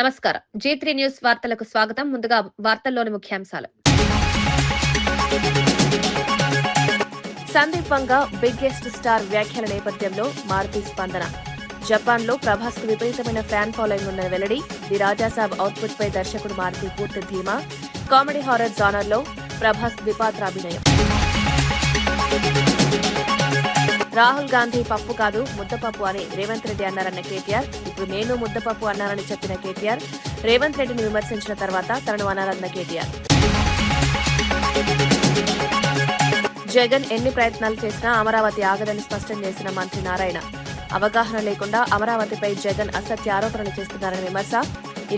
నమస్కారం. G3 news వార్తలకు స్వాగతం. ముందుగా వార్తల్లోని ముఖ్యాంశాలు. సందీప్ వంగ బిగ్గెస్ట్ స్టార్ వ్యాఖ్యల నేపథ్యంలో మారుతి స్పందన. జపాన్లో ప్రభాస్ కు విపరీతమైన ఫ్యాన్ ఫాలోయింగ్ ఉన్న వెల్లడి. ది రాజాసాబ్ అవుట్పుట్ పై దర్శకుడు మారుతి పూర్తి ధీమా. కామెడీ హారర్ జానర్ లో ప్రభాస్ ద్విపాత్రాభినయం. రాహుల్ గాంధీ పప్పు కాదు ముద్దపప్పు అని రేవంత్ రెడ్డి అన్నారన్న కేటీఆర్. ఇప్పుడు నేను ముద్దపప్పు అన్నానని చెప్పిన కేటీఆర్ రేవంత్ రెడ్డిని విమర్శించిన తర్వాత తనను అనాలన్న కేటీఆర్. జగన్ ఎన్ని ప్రయత్నాలు చేసినా అమరావతి ఆగదని స్పష్టం చేసిన మంత్రి నారాయణ. అవగాహన లేకుండా అమరావతిపై జగన్ అసత్య ఆరోపణలు చేస్తున్నారని విమర్శ.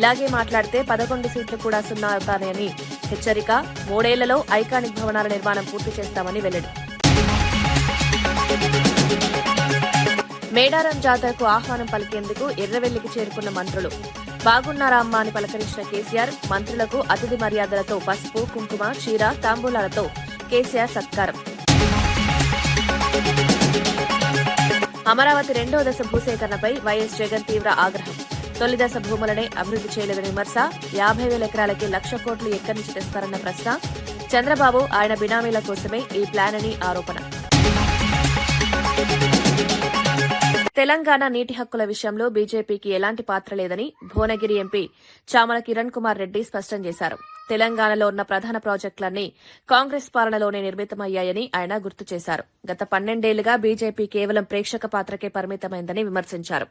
ఇలాగే మాట్లాడితే 11 సీట్లు కూడా సున్నా అవుతాయని హెచ్చరిక. 3 ఏళ్లలో ఐకానిక్ భవనాల నిర్మాణం పూర్తి చేస్తామని వెల్లడి. మేడారం జాతరకు ఆహ్వానం పలికేందుకు ఎర్రవెల్లికి చేరుకున్న మంత్రులు. బాగున్నారా అమ్మా అని పలకరించిన కేసీఆర్ మంత్రులకు అతిథి మర్యాదలతో పసుపు, కుంకుమ, చీర, తాంబూలాలతో కేసీఆర్ సత్కారం. అమరావతి 2వ దశ భూసేకరణపై వైఎస్ జగన్ తీవ్ర ఆగ్రహం. తొలి దశ భూములనే అభివృద్ది చేయలేదని విమర్శ. 50,000 ఎకరాలకి 1,00,000 కోట్లు ఎక్కడి నుంచి తెస్తారన్న ప్రశ్న. చంద్రబాబు ఆయన బినామీల కోసమే ఈ ప్లాన్ అని ఆరోపణ. తెలంగాణ నీటి హక్కుల విషయంలో బీజేపీకి ఎలాంటి పాత్ర లేదని భువనగిరి ఎంపీ చామల కిరణ్ కుమార్ రెడ్డి స్పష్టం చేశారు. తెలంగాణలో ఉన్న ప్రధాన ప్రాజెక్టులన్నీ కాంగ్రెస్ పాలనలోనే నిర్మితమయ్యాయని ఆయన గుర్తు చేశారు. గత 12 ఏళ్లుగా బీజేపీ కేవలం ప్రేక్షక పాత్రకే పరిమితమైందని విమర్శించారు.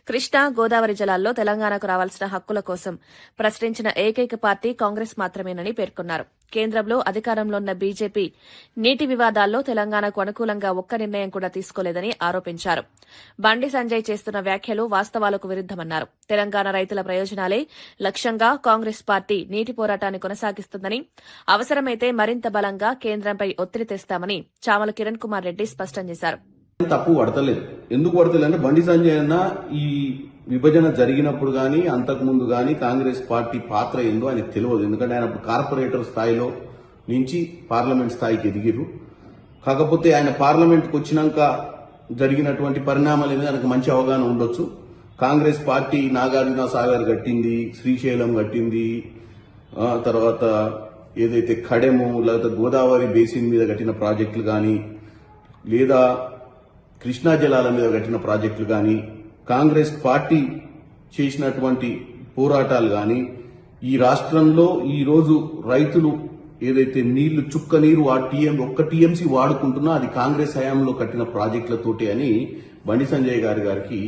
కృష్ణా, గోదావరి జలాల్లో తెలంగాణకు రావాల్సిన హక్కుల కోసం ప్రశ్నించిన ఏకైక పార్టీ కాంగ్రెస్ మాత్రమేనని పేర్కొన్నారు. కేంద్రంలో అధికారంలో ఉన్న బీజేపీ నీటి వివాదాల్లో తెలంగాణకు అనుకూలంగా ఒక్క నిర్ణయం కూడా తీసుకోలేదని ఆరోపించారు. బండి సంజయ్ చేస్తున్న వ్యాఖ్యలు వాస్తవాలకు విరుద్దమన్నారు. తెలంగాణ రైతుల ప్రయోజనాలే లక్ష్యంగా కాంగ్రెస్ పార్టీ నీటి పోరాటాన్ని కొనసాగిస్తుందని, అవసరమైతే మరింత బలంగా కేంద్రంపై ఒత్తిడి తెస్తామని చామల కిరణ్ కుమార్ రెడ్డి స్పష్టం చేశారు. తప్పు పడతలేదు. ఎందుకు పడతలేదు అంటే బండి సంజయ్ అన్న ఈ విభజన జరిగినప్పుడు గానీ అంతకుముందు గానీ కాంగ్రెస్ పార్టీ పాత్ర ఏందో ఆయనకు తెలియదు. ఎందుకంటే ఆయన కార్పొరేటర్ స్థాయిలో నుంచి పార్లమెంట్ స్థాయికి ఎదిగిరు. కాకపోతే ఆయన పార్లమెంట్కి వచ్చినాక జరిగినటువంటి పరిణామాలు మీద ఆయనకు మంచి అవగాహన ఉండొచ్చు. కాంగ్రెస్ పార్టీ నాగార్జున సాగర్ కట్టింది, శ్రీశైలం కట్టింది, తర్వాత ఏదైతే ఖడెము లేదా గోదావరి బేసిన్ మీద కట్టిన ప్రాజెక్టులు కానీ లేదా కృష్ణా జలాల మీద కట్టిన ప్రాజెక్టులు కానీ కాంగ్రెస్ పార్టీ చేసినటువంటి పోరాటాలు కానీ ఈ రాష్ట్రంలో ఈ రోజు రైతులు ఏదైతే నీళ్లు చుక్క నీరు ఒక్క టీఎంసీ వాడుకుంటున్నా అది కాంగ్రెస్ హయాంలో కట్టిన ప్రాజెక్టులతోటి అని బండి సంజయ్ గారికి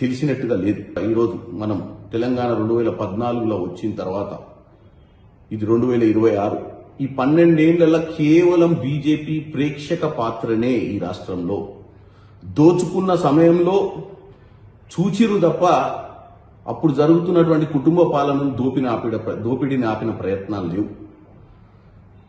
తెలిసినట్టుగా లేదు. ఈరోజు మనం తెలంగాణ 2014లో వచ్చిన తర్వాత ఇది 2026. ఈ 12 ఏళ్లలో కేవలం బీజేపీ ప్రేక్షక పాత్రనే ఈ రాష్ట్రంలో. దోచుకున్న సమయంలో చూచిరు తప్ప అప్పుడు జరుగుతున్నటువంటి కుటుంబ పాలనను దోపిడీని ఆపిన ప్రయత్నాలు లేవు.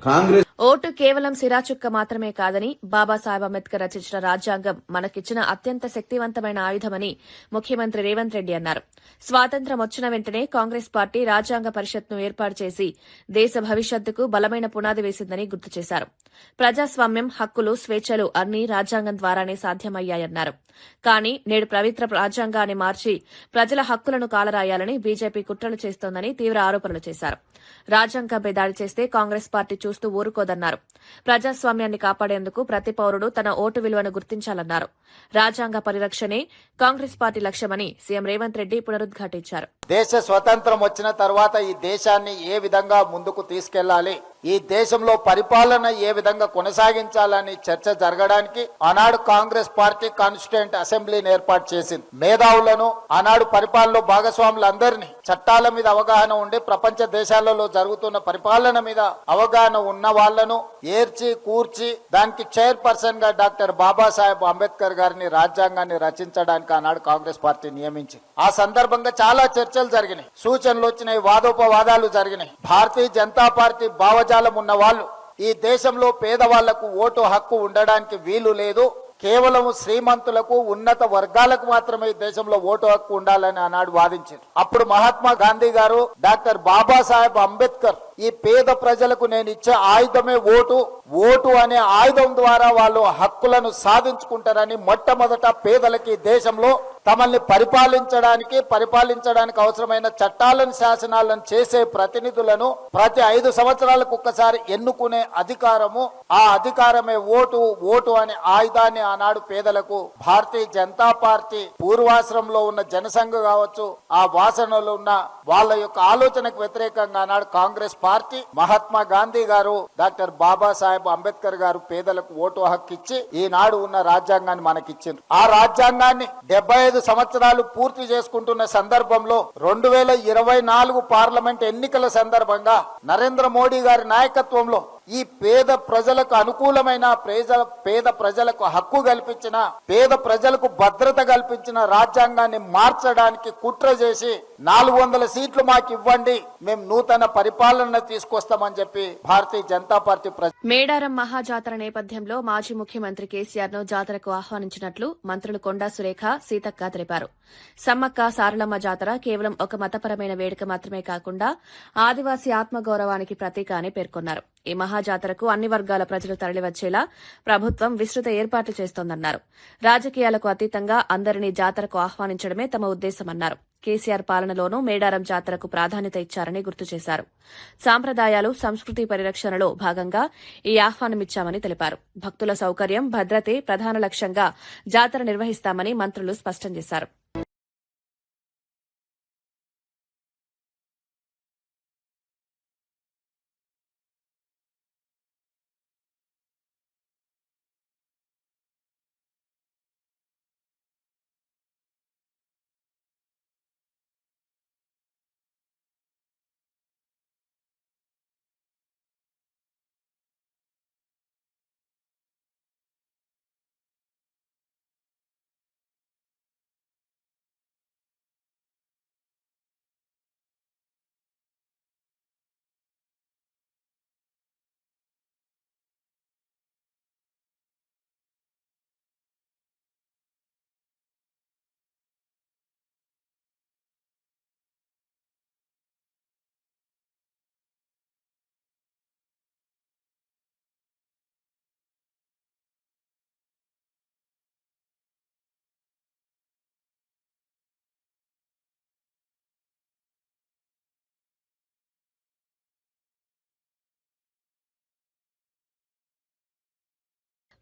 కాంగ్రెస్ ఓటు కేవలం సిరాచుక్క మాత్రమే కాదని, బాబాసాహెబ్ అంబేద్కర్ రచించిన రాజ్యాంగం మనకిచ్చిన అత్యంత శక్తివంతమైన ఆయుధమని ముఖ్యమంత్రి రేవంత్ రెడ్డి అన్నారు. స్వాతంత్ర్యం వచ్చిన వెంటనే కాంగ్రెస్ పార్టీ రాజ్యాంగ పరిషత్ను ఏర్పాటు చేసి దేశ భవిష్యత్తుకు బలమైన పునాది వేసిందని గుర్తు చేశారు. ప్రజాస్వామ్యం, హక్కులు, స్వేచ్ఛలు అన్నీ రాజ్యాంగం ద్వారానే సాధ్యమయ్యాయన్నారు. కానీ నేడు పవిత్ర రాజ్యాంగాన్ని మార్చి ప్రజల హక్కులను కాలరాయాలని బీజేపీ కుట్రలు చేస్తోందని తీవ్ర ఆరోపణలు చేశారు. రాజ్యాంగంపై దాడి చేస్తే కాంగ్రెస్ పార్టీ చూస్తూ ఊరుకోదన్నారు. ప్రజాస్వామ్యాన్ని కాపాడేందుకు ప్రతి పౌరుడు తన ఓటు విలువను గుర్తించాలన్నారు. రాజ్యాంగ పరిరక్షణే కాంగ్రెస్ పార్టీ లక్ష్యమని సీఎం రేవంత్ రెడ్డి పునరుద్ఘాటించారు. దేశ స్వతంత్రం వచ్చిన తర్వాత ఈ దేశాన్ని ఏ విధంగా ముందుకు తీసుకెళ్లాలి, ఈ దేశంలో పరిపాలన ఏ విధంగా కొనసాగించాలని చర్చ జరగడానికి ఆనాడు కాంగ్రెస్ పార్టీ కాన్స్టిట్యూయెంట్ అసెంబ్లీని ఏర్పాటు చేసింది. మేధావులను, ఆనాడు పరిపాలనలో భాగస్వాములందరినీ, చట్టాల మీద అవగాహన ఉండి ప్రపంచ దేశాలలో జరుగుతున్న పరిపాలన మీద అవగాహన ఉన్న వాళ్లను ఏర్చి కూర్చి దానికి చైర్పర్సన్ గా డాక్టర్ బాబాసాహెబ్ అంబేద్కర్ గారిని రాజ్యాంగాన్ని రచించడానికి ఆనాడు కాంగ్రెస్ పార్టీ నియమించింది. ఆ సందర్భంగా చాలా చర్చలు జరిగినాయి, సూచనలు వచ్చినాయి, వాదోపవాదాలు జరిగినాయి. భారతీయ జనతా పార్టీ భావజాలం ఉన్న వాళ్ళు ఈ దేశంలో పేదవాళ్లకు ఓటు హక్కు ఉండడానికి వీలు లేదు, కేవలం శ్రీమంతులకు, ఉన్నత వర్గాలకు మాత్రమే ఈ దేశంలో ఓటు హక్కు ఉండాలని ఆనాడు వాదించారు. అప్పుడు మహాత్మా గాంధీ గారు, డాక్టర్ బాబాసాహెబ్ అంబేద్కర్ ఈ పేద ప్రజలకు నేను ఇచ్చే ఆయుధమే ఓటు, ఓటు అనే ఆయుధం ద్వారా వాళ్ళు హక్కులను సాధించుకుంటారని మొట్టమొదట పేదలకి దేశంలో తమల్ని పరిపాలించడానికి అవసరమైన చట్టాలను శాసనాలను చేసే ప్రతినిధులను ప్రతి 5 సంవత్సరాలకు ఒక్కసారి ఎన్నుకునే అధికారము, ఆ అధికారమే ఓటు అనే ఆయుధాన్ని ఆనాడు పేదలకు భారతీయ జనతా పార్టీ పూర్వాశ్రమంలో ఉన్న జనసంఘ్ కావచ్చు, ఆ వాసనలో ఉన్న వాళ్ళ యొక్క ఆలోచనకు వ్యతిరేకంగా ఆనాడు కాంగ్రెస్ పార్టీ, మహాత్మా గాంధీ గారు, డాక్టర్ బాబాసాహెబ్ అంబేద్కర్ గారు పేదలకు ఓటు హక్కు ఇచ్చి ఈనాడు ఉన్న రాజ్యాంగాన్ని మనకిచ్చింది. ఆ రాజ్యాంగాన్ని 75 సంవత్సరాలు పూర్తి చేసుకుంటున్న సందర్భంలో 2024 పార్లమెంట్ ఎన్నికల సందర్భంగా నరేంద్ర మోడీ గారి నాయకత్వంలో ఈ పేద ప్రజలకు అనుకూలమైన పేద ప్రజలకు హక్కు కల్పించిన, పేద ప్రజలకు భద్రత కల్పించిన రాజ్యాంగాన్ని మార్చడానికి కుట్ర చేసి 400 సీట్లు మాకు ఇవ్వండి, మేము నూతన పరిపాలన తీసుకొస్తామని చెప్పి భారతీయ జనతా పార్టీ మేడారం మహాజాతర నేపథ్యంలో మాజీ ముఖ్యమంత్రి కేసీఆర్ ను జాతరకు ఆహ్వానించినట్లు మంత్రులు కొండా సురేఖ, సీతక్క తెలిపారు. సమ్మక్క సారలమ్మ జాతర కేవలం ఒక మతపరమైన వేడుక మాత్రమే కాకుండా ఆదివాసీ ఆత్మగౌరవానికి ప్రతీక అని పేర్కొన్నారు. ఈ మహాజాతరకు అన్ని వర్గాల ప్రజలు తరలివచ్చేలా ప్రభుత్వం విస్తృత ఏర్పాట్లు చేస్తోందన్నారు. రాజకీయాలకు అతీతంగా అందరినీ జాతరకు ఆహ్వానించడమే తమ ఉద్దేశమన్నారు. కేసీఆర్ పాలనలోనూ మేడారం జాతరకు ప్రాధాన్యత ఇచ్చారని గుర్తు చేశారు. సాంప్రదాయాలు, సంస్కృతి పరిరక్షణలో భాగంగా ఈ ఆహ్వానమిచ్చామని తెలిపారు. భక్తుల సౌకర్యం, భద్రతే ప్రధాన లక్ష్యంగా జాతర నిర్వహిస్తామని మంత్రులు స్పష్టం చేశారు.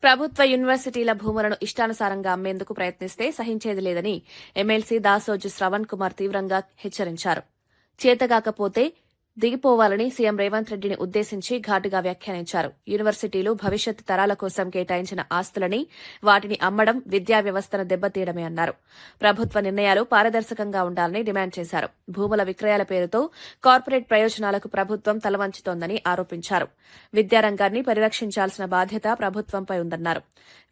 ప్రభుత్వ యూనివర్సిటీల భూములను ఇష్టానుసారంగా అమ్మేందుకు ప్రయత్నిస్తే సహించేది లేదని ఎమ్మెల్సీ దాసోజు శ్రవణ్ కుమార్ తీవ్రంగా హెచ్చరించారు. చేతగాకపోతే దిగిపోవాలని సీఎం రేవంత్ రెడ్డిని ఉద్దేశించి ఘాటుగా వ్యాఖ్యానించారు. యూనివర్సిటీలు భవిష్యత్ తరాల కోసం కేటాయించిన ఆస్తులని వాటిని అమ్మడం విద్యా వ్యవస్థను దెబ్బతీయడమే అన్నారు. ప్రభుత్వ నిర్ణయాలు పారదర్శకంగా ఉండాలని డిమాండ్ చేశారు. భూముల విక్రయాల పేరుతో కార్పొరేట్ ప్రయోజనాలకు ప్రభుత్వం తలవంచుతోందని ఆరోపించారు. విద్యారంగాన్ని పరిరక్షించాల్సిన బాధ్యత ప్రభుత్వంపై ఉందన్నారు.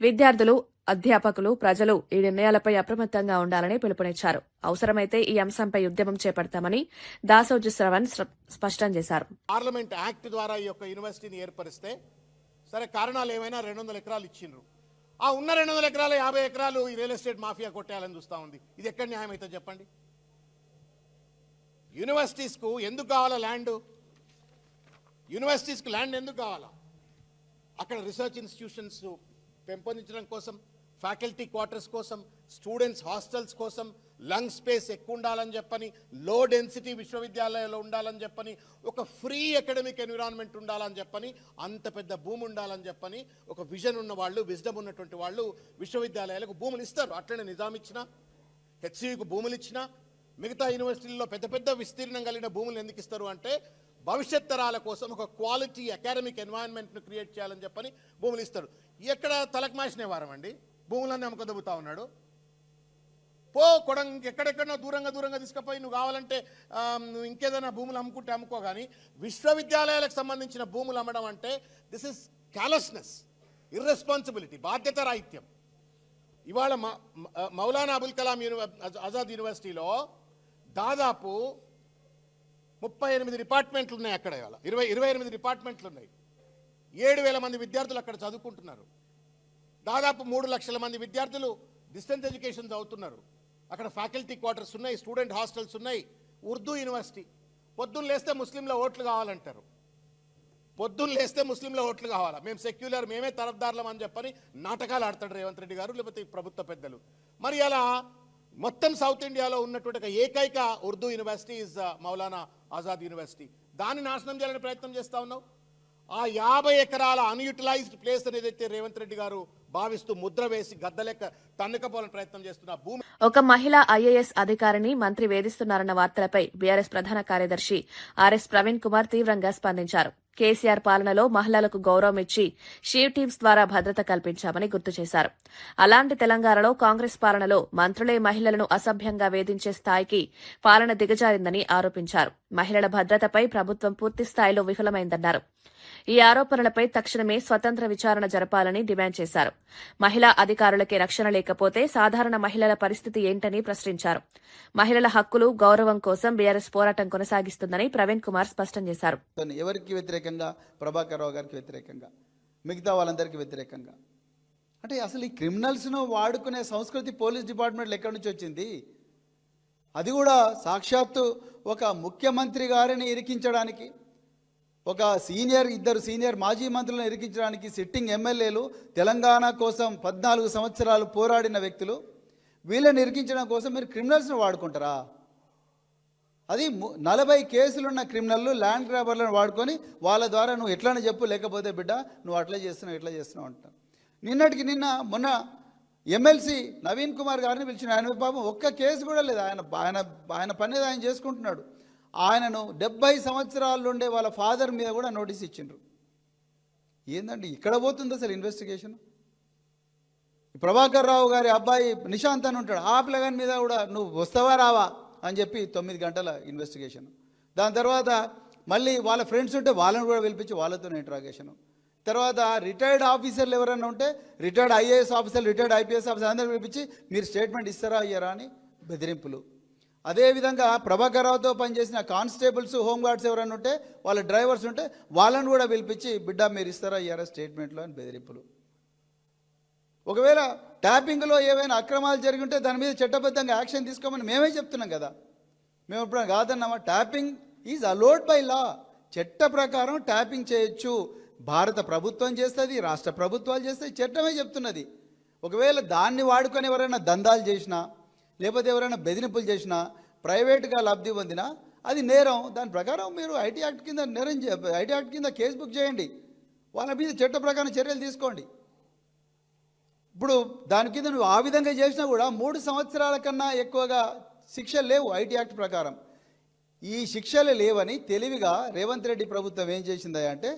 విద్యార్థులు, అధ్యాపకులు, ప్రజలు ఈ నిర్ణయాలపై అప్రమత్తంగా ఉండాలని పిలుపునిచ్చారు. అవసరమైతే ఈ అంశంపై ఉద్యమం చేపడతామని దాసోజు శ్రవణ్ స్పష్టం చేశారు. పార్లమెంట్ యాక్ట్ ద్వారా ఈ యొక్క యూనివర్సిటీని ఏర్పరిస్తే సరే, కారణాలు ఏమైనా 200 ఎకరాలు ఇచ్చిండ్రు. ఆ ఉన్న 200 ఎకరాలు 50 ఎకరాలు ఈ రియల్ ఎస్టేట్ మాఫియా కొట్టేయాలని చూస్తా ఉంది. ఇది ఎక్కడ న్యాయం అయితే చెప్పండి. యూనివర్సిటీస్కు ఎందుకు కావాలా ల్యాండ్? యూనివర్సిటీస్కి ల్యాండ్ ఎందుకు కావాలా? అక్కడ రీసెర్చ్ ఇన్స్టిట్యూషన్స్ పెంపొందించడం కోసం, ఫ్యాకల్టీ క్వార్టర్స్ కోసం, స్టూడెంట్స్ హాస్టల్స్ కోసం, లంగ్ స్పేస్ ఎక్కువ ఉండాలని చెప్పని, లో డెన్సిటీ విశ్వవిద్యాలయాల్లో ఉండాలని చెప్పని, ఒక ఫ్రీ అకాడమిక్ ఎన్విరాన్మెంట్ ఉండాలని చెప్పని, అంత పెద్ద భూమి ఉండాలని చెప్పని ఒక విజన్ ఉన్న వాళ్ళు, విజ్డమ్ ఉన్నటువంటి వాళ్ళు విశ్వవిద్యాలయాలకు భూములు ఇస్తారు. అట్లనే నిజాం ఇచ్చినా, హెచ్సియుకు భూములు ఇచ్చినా, మిగతా యూనివర్సిటీల్లో పెద్ద పెద్ద విస్తీర్ణం కలిగిన భూములు ఎందుకు ఇస్తారు అంటే భవిష్యత్ తరాల కోసం ఒక క్వాలిటీ అకాడమిక్ ఎన్వైరన్మెంట్ను క్రియేట్ చేయాలని చెప్పని భూములు ఇస్తారు. ఎక్కడ తలకమాసిన వారం అండి, భూములన్నీ అమ్ముకొదబుతా ఉన్నాడు. పో ఎక్కడెక్కడో దూరంగా తీసుకుపోయి నువ్వు కావాలంటే నువ్వు ఇంకేదైనా భూములు అమ్ముకుంటే అమ్ముకో. కానీ విశ్వవిద్యాలయాలకు సంబంధించిన భూములు అమ్మడం అంటే దిస్ ఇస్ క్యాలస్నెస్, ఇర్రెస్పాన్సిబిలిటీ, బాధ్యత రాహిత్యం. ఇవాళ మౌలానా అబుల్ కలాం ఆజాద్ యూనివర్సిటీలో దాదాపు 38 డిపార్ట్మెంట్లు ఉన్నాయి. అక్కడ 28 డిపార్ట్మెంట్లు ఉన్నాయి. 7,000 మంది విద్యార్థులు అక్కడ చదువుకుంటున్నారు. దాదాపు 3 లక్షల మంది విద్యార్థులు డిస్టెన్స్ ఎడ్యుకేషన్ చదువుతున్నారు. అక్కడ ఫ్యాకల్టీ క్వార్టర్స్ ఉన్నాయి, స్టూడెంట్ హాస్టల్స్ ఉన్నాయి. ఉర్దూ యూనివర్సిటీ. పొద్దున్న లేస్తే ముస్లింల ఓట్లు కావాలంటారు. పొద్దున్న లేస్తే ముస్లింల ఓట్లు కావాలా, మేము సెక్యులర్, మేమే తరఫ్దారులం అని చెప్పని నాటకాలు ఆడతాడు రేవంత్ రెడ్డి గారు, లేకపోతే ప్రభుత్వ పెద్దలు. మరి అలా మొత్తం సౌత్ ఇండియాలో ఉన్నటువంటి ఒక ఏకైక Urdu university is Maulana Azad university. దాన్ని నాశనం చేయాలని ప్రయత్నం చేస్తా ఉన్నావు. ఆ 50 ఎకరాల అన్యూటిలైజ్డ్ ప్లేస్ అనేది అయితే రేవంత్ రెడ్డి గారు భావిస్తూ ముద్ర వేసి గద్దలెక్క తన్నుకపోవాలని ప్రయత్నం చేస్తున్న భూమి. ఒక మహిళా ఐఏఎస్ అధికారిని మంత్రి వేధిస్తున్నారన్న వార్తలపై బీఆర్ఎస్ ప్రధాన కార్యదర్శి ఆర్ఎస్ ప్రవీణ్ కుమార్ తీవ్రంగా స్పందించారు. కేసీఆర్ పాలనలో మహిళలకు గౌరవం ఇచ్చి షీవ్ టీమ్స్ ద్వారా భద్రత కల్పించామని గుర్తు చేశారు. అలాంటి తెలంగాణలో కాంగ్రెస్ పాలనలో మంత్రులే మహిళలను అసభ్యంగా వేధించే స్థాయికి పాలన దిగజారిందని ఆరోపించారు. మహిళల భద్రతపై ప్రభుత్వం పూర్తిస్థాయిలో విఫలమైందన్నారు. ఈ ఆరోపణలపై తక్షణమే స్వతంత్ర విచారణ జరపాలని డిమాండ్ చేశారు. మహిళా అధికారులకే రక్షణ లేకపోతే సాధారణ మహిళల పరిస్థితి ఏంటని ప్రశ్నించారు. మహిళల హక్కులు, గౌరవం కోసం బీఆర్ఎస్ పోరాటం కొనసాగిస్తుందని ప్రవీణ్ కుమార్ స్పష్టం చేశారు. ఎవరికి వ్యతిరేకంగా? ప్రభాకర్ రావు గారికి వ్యతిరేకంగా, మిగతా వాళ్ళందరికీ వ్యతిరేకంగా. అంటే అసలు ఈ క్రిమినల్స్ను వాడుకునే సంస్కృతి పోలీస్ డిపార్ట్మెంట్లో ఎక్కడి నుంచి వచ్చింది? అది కూడా సాక్షాత్తు ఒక ముఖ్యమంత్రి గారిని ఇరికించడానికి, ఒక ఇద్దరు సీనియర్ మాజీ మంత్రులను ఇరికించడానికి సిట్టింగ్ ఎమ్మెల్యేలు, తెలంగాణ కోసం 14 సంవత్సరాలు పోరాడిన వ్యక్తులు, వీళ్ళని ఇరికించడం కోసం మీరు క్రిమినల్స్ను వాడుకుంటారా? అది 40 కేసులున్న క్రిమినల్లు, ల్యాండ్ గ్రాబర్లను వాడుకొని వాళ్ళ ద్వారా నువ్వు ఎట్లనే చెప్పు, లేకపోతే బిడ్డ నువ్వు అట్లా చేస్తున్నావు ఇట్లా చేస్తున్నావు అంటారు. మొన్న ఎమ్మెల్సీ నవీన్ కుమార్ గారిని పిలిచిన, ఆయన పాపం ఒక్క కేసు కూడా లేదు, ఆయన పని ఆయన చేసుకుంటున్నాడు. ఆయనను 70 సంవత్సరాలు ఉండే వాళ్ళ ఫాదర్ మీద కూడా నోటీస్ ఇచ్చిండ్రు. ఏందండి ఇక్కడ పోతుంది అసలు ఇన్వెస్టిగేషన్? ప్రభాకర్ రావు గారి అబ్బాయి నిశాంత్ అని ఉంటాడు, ఆ పిల్లగాని మీద కూడా నువ్వు వస్తావా రావా అని చెప్పి 9 గంటల ఇన్వెస్టిగేషన్. దాని తర్వాత మళ్ళీ వాళ్ళ ఫ్రెండ్స్ ఉంటే వాళ్ళని కూడా పిలిపించి వాళ్ళతో ఇంట్రాగేషను. తర్వాత రిటైర్డ్ ఆఫీసర్లు ఎవరైనా ఉంటే retired IAS officer, retired IPS officer అందరూ పిలిపించి మీరు స్టేట్మెంట్ ఇస్తారా అయ్యారా అని బెదిరింపులు. అదేవిధంగా ప్రభాకర్ రావుతో పనిచేసిన కానిస్టేబుల్స్, హోంగార్డ్స్ ఎవరైనా ఉంటే వాళ్ళ డ్రైవర్స్ ఉంటే వాళ్ళని కూడా పిలిపించి బిడ్డ మీరు ఇస్తారా అయ్యారా స్టేట్మెంట్లో అని బెదిరింపులు. ఒకవేళ ట్యాపింగ్లో ఏవైనా అక్రమాలు జరిగి ఉంటే దాని మీద చట్టబద్ధంగా యాక్షన్ తీసుకోమని మేమే చెప్తున్నాం కదా. మేము ఇప్పుడు కాదన్నామా? Tapping is allowed by law. చట్ట ప్రకారం ట్యాపింగ్ చేయొచ్చు. భారత ప్రభుత్వం చేస్తుంది, రాష్ట్ర ప్రభుత్వాలు చేస్తాయి, చట్టమే చెప్తున్నది. ఒకవేళ దాన్ని వాడుకొని ఎవరైనా దందాలు చేసినా, లేకపోతే ఎవరైనా బెదిరింపులు చేసినా, ప్రైవేట్గా లబ్ధి పొందినా అది నేరం. దాని ప్రకారం మీరు ఐటీ యాక్ట్ కింద కేసు బుక్ చేయండి, వాళ్ళ మీద చట్ట ప్రకారం చర్యలు తీసుకోండి. ఇప్పుడు దాని కింద నువ్వు ఆ విధంగా చేసినా కూడా 3 సంవత్సరాల కన్నా ఎక్కువగా శిక్షలు లేవు ఐటీ యాక్ట్ ప్రకారం. ఈ శిక్షలు లేవని తెలివిగా రేవంత్ రెడ్డి ప్రభుత్వం ఏం చేసిందా అంటే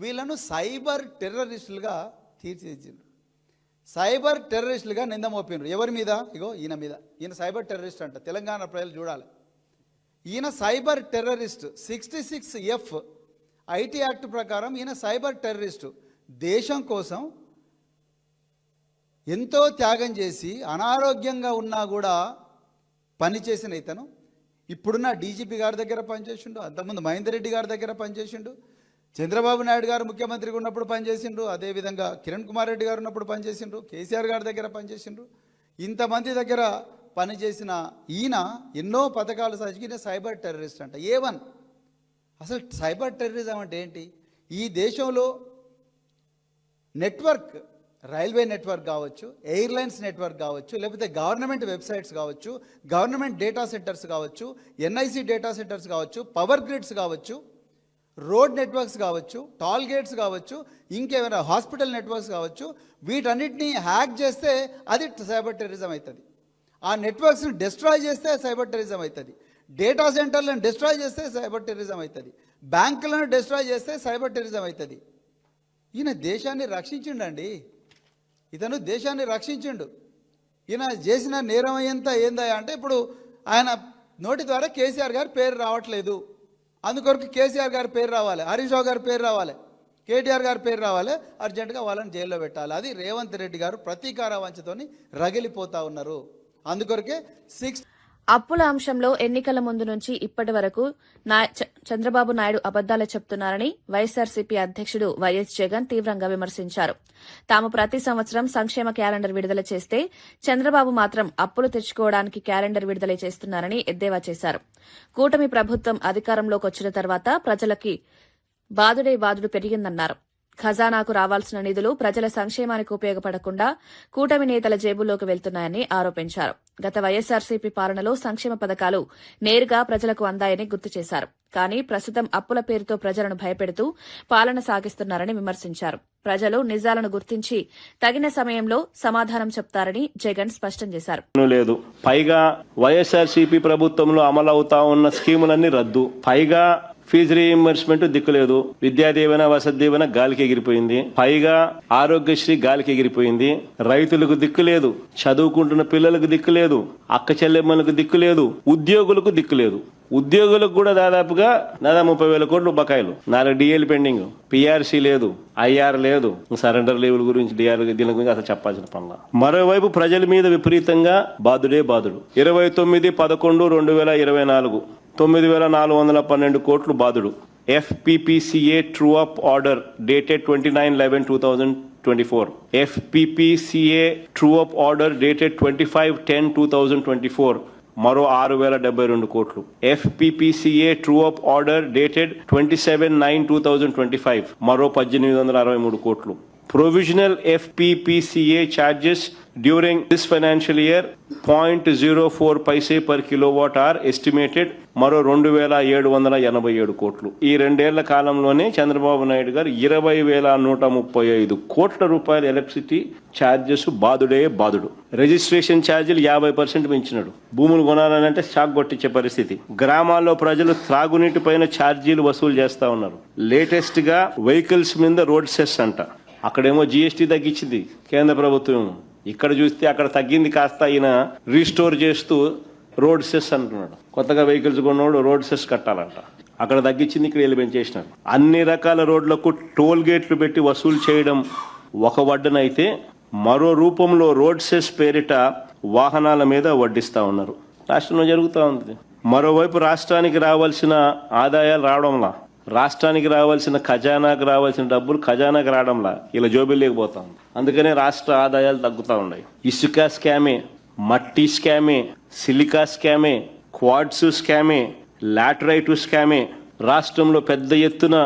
వీళ్ళను సైబర్ టెర్రరిస్టులుగా తీర్చిదిద్దిండ్రు. సైబర్ టెర్రరిస్టులుగా నింద మోపిండ్రు. ఎవరి మీద? ఇగో ఈయన మీద. ఈయన సైబర్ టెర్రరిస్ట్ అంట. తెలంగాణ ప్రజలు చూడాలి. ఈయన cyber terrorist. 66F IT act ప్రకారం ఈయన సైబర్ టెర్రరిస్టు. దేశం కోసం ఎంతో త్యాగం చేసి అనారోగ్యంగా ఉన్నా కూడా పనిచేసిన ఇతను ఇప్పుడున్న డీజీపీ గారి దగ్గర పనిచేసిండు, అంతకుముందు మహేందర్ రెడ్డి గారి దగ్గర పనిచేసిండు, చంద్రబాబు నాయుడు గారు ముఖ్యమంత్రిగా ఉన్నప్పుడు పనిచేసిండ్రు, అదేవిధంగా కిరణ్ కుమార్ రెడ్డి గారు ఉన్నప్పుడు పనిచేసిండ్రు, కేసీఆర్ గారి దగ్గర పనిచేసిండ్రు. ఇంతమంది దగ్గర పనిచేసిన ఈయన ఎన్నో పథకాలు సాధించిన సైబర్ టెర్రరిస్ట్ అంట. A1 అసలు సైబర్ టెర్రరిజం అంటే ఏంటి? ఈ దేశంలో నెట్వర్క్, రైల్వే నెట్వర్క్ కావచ్చు, ఎయిర్లైన్స్ నెట్వర్క్ కావచ్చు, లేకపోతే గవర్నమెంట్ వెబ్సైట్స్ కావచ్చు, గవర్నమెంట్ డేటా సెంటర్స్ కావచ్చు, NIC డేటా సెంటర్స్ కావచ్చు, పవర్ గ్రిడ్స్ కావచ్చు, రోడ్ నెట్వర్క్స్ కావచ్చు, టాల్ గేట్స్ కావచ్చు, ఇంకేమైనా హాస్పిటల్ నెట్వర్క్స్ కావచ్చు, వీటన్నిటినీ హ్యాక్ చేస్తే అది సైబర్ టెర్రరిజం అవుతుంది. ఆ నెట్వర్క్స్ని డిస్ట్రాయ్ చేస్తే సైబర్ టెర్రరిజం అవుతుంది. డేటా సెంటర్లను డిస్ట్రాయ్ చేస్తే సైబర్ టెర్రరిజం అవుతుంది. బ్యాంకులను డిస్ట్రాయ్ చేస్తే సైబర్ టెర్రరిజం అవుతుంది. ఈయన దేశాన్ని రక్షించిండండి. ఇతను దేశాన్ని రక్షించిండు. ఈయన చేసిన నేరం ఏందా అంటే ఇప్పుడు ఆయన నోటి ద్వారా కేసీఆర్ గారి పేరు రావట్లేదు, అందుకొరకు కేసీఆర్ గారి పేరు రావాలి, హరీష్ రావు గారి పేరు రావాలి, కేటీఆర్ గారి పేరు రావాలి, అర్జెంటుగా వాళ్ళని జైల్లో పెట్టాలి. అది రేవంత్ రెడ్డి గారు ప్రతీకార వంచతోని రగిలిపోతా ఉన్నారు. అందుకొరకే అప్పుల అంశంలో ఎన్నికల ముందు నుంచి ఇప్పటి వరకు చంద్రబాబు నాయుడు అబద్దాలు చెప్తున్నారని వైఎస్సార్సీపీ అధ్యక్షుడు వైఎస్ జగన్ తీవ్రంగా విమర్శించారు. తాము ప్రతి సంవత్సరం సంక్షేమ క్యాలెండర్ విడుదల చేస్తే చంద్రబాబు మాత్రం అప్పులు తెచ్చుకోవడానికి క్యాలెండర్ విడుదల చేస్తున్నారని ఎద్దేవా చేశారు. కూటమి ప్రభుత్వం అధికారంలోకి వచ్చిన తర్వాత ప్రజలకి బాదుడే బాదుడు పెరిగిందన్నారు. ఖజానాకు రావాల్సిన నిధులు ప్రజల సంక్షేమానికి ఉపయోగపడకుండా కూటమి నేతల జేబుల్లోకి వెళ్తున్నాయని ఆరోపించారు. గత వైఎస్సార్సీపీ పాలనలో సంక్షేమ పథకాలు నేరుగా ప్రజలకు అందాయని గుర్తు చేశారు. కానీ ప్రస్తుతం అప్పుల పేరుతో ప్రజలను భయపెడుతూ పాలన సాగిస్తున్నారని విమర్శించారు. ప్రజలు నిజాలను గుర్తించి తగిన సమయంలో సమాధానం చెప్తారని జగన్ స్పష్టం చేశారు. లేదు, పైగా వైఎస్ఆర్సీపీ ప్రభుత్వంలో అమలవుతా ఉన్న స్కీములన్నీ రద్దు, పైగా ఫీజు రీయింబర్స్మెంట్ దిక్కులేదు, విద్యా దీవెన వసతి దీవెన గాలికి ఎగిరిపోయింది, పైగా ఆరోగ్యశ్రీ గాలికి ఎగిరిపోయింది, రైతులకు దిక్కులేదు, చదువుకుంటున్న పిల్లలకు దిక్కులేదు, అక్క చెల్లెమ్మలకు దిక్కులేదు, ఉద్యోగులకు దిక్కులేదు. ఉద్యోగులకు కూడా దాదాపు 30,000 కోట్లు బకాయిలు, 4 డిఏలు పెండింగ్, పిఆర్సీ లేదు, ఐఆర్ లేదు, సరెండర్ లీవుల గురించి డిఆర్ దీని గురించి అసలు చెప్పాల్సిన పనుల. మరోవైపు ప్రజల మీద విపరీతంగా బాధుడే బాధుడు. 29/11/2024 9,412 కోట్లు బాధుడు. FPPCA true up order dated 29/11/2024. FPPCA true up order dated 25/10/2024 మరో 6,072 కోట్లు. FPPCA true up order dated 27/9/2025 మరో 1,863 కోట్లు. Provisional FPPCA charges during this financial year 0.04 paise per kilowatt hour estimated మరో 2,787 కోట్లు. ఈ 2 ఏళ్ల కాలంలోనే చంద్రబాబు నాయుడు గారు 20,135 కోట్ల రూపాయల ఎలక్ట్రిసిటీ ఛార్జెస్ బాధుడే బాధుడు. రిజిస్ట్రేషన్ ఛార్జీలు 50% పెంచినాడు. భూములు కొనాలంటే షాక్ కొట్టించే పరిస్థితి. గ్రామాల్లో ప్రజలు త్రాగునీటి పైన ఛార్జీలు వసూలు చేస్తా ఉన్నారు. లేటెస్ట్ గా వెహికల్స్ మీద రోడ్ సెస్ అంట. అక్కడేమో జీఎస్టీ తగ్గించింది కేంద్ర ప్రభుత్వం, ఇక్కడ చూస్తే అక్కడ తగ్గింది కాస్త ఈయన రీస్టోర్ చేస్తూ రోడ్ సెస్ అంటున్నాడు. కొత్తగా వెహికల్స్ కొన్నోడు రోడ్ సెస్ కట్టాలంట, అక్కడ తగ్గించింది ఇక్కడ వీళ్ళు పెంచేసినారు. అన్ని రకాల రోడ్లకు టోల్ గేట్లు పెట్టి వసూలు చేయడం ఒక వడ్డనైతే, మరో రూపంలో రోడ్ సెస్ పేరిట వాహనాల మీద వడ్డిస్తా ఉన్నారు. రాష్ట్రంలో జరుగుతూ ఉంది. మరోవైపు రాష్ట్రానికి రావాల్సిన ఆదాయాలు రావడంలా, రాష్ట్రానికి రావాల్సిన ఖజానాకు రావాల్సిన డబ్బులు ఖజానాకు రావడంలా ఇలా జోబిల్ లేకపోతా ఉంది. అందుకనే రాష్ట్ర ఆదాయాలు తగ్గుతూ ఉన్నాయి. ఇసుక స్కామే, మట్టి స్కామే, సిలికా స్కామే, క్వాడ్స్ స్కామే, లాటరైట్ స్కామే. రాష్ట్రంలో పెద్ద ఎత్తున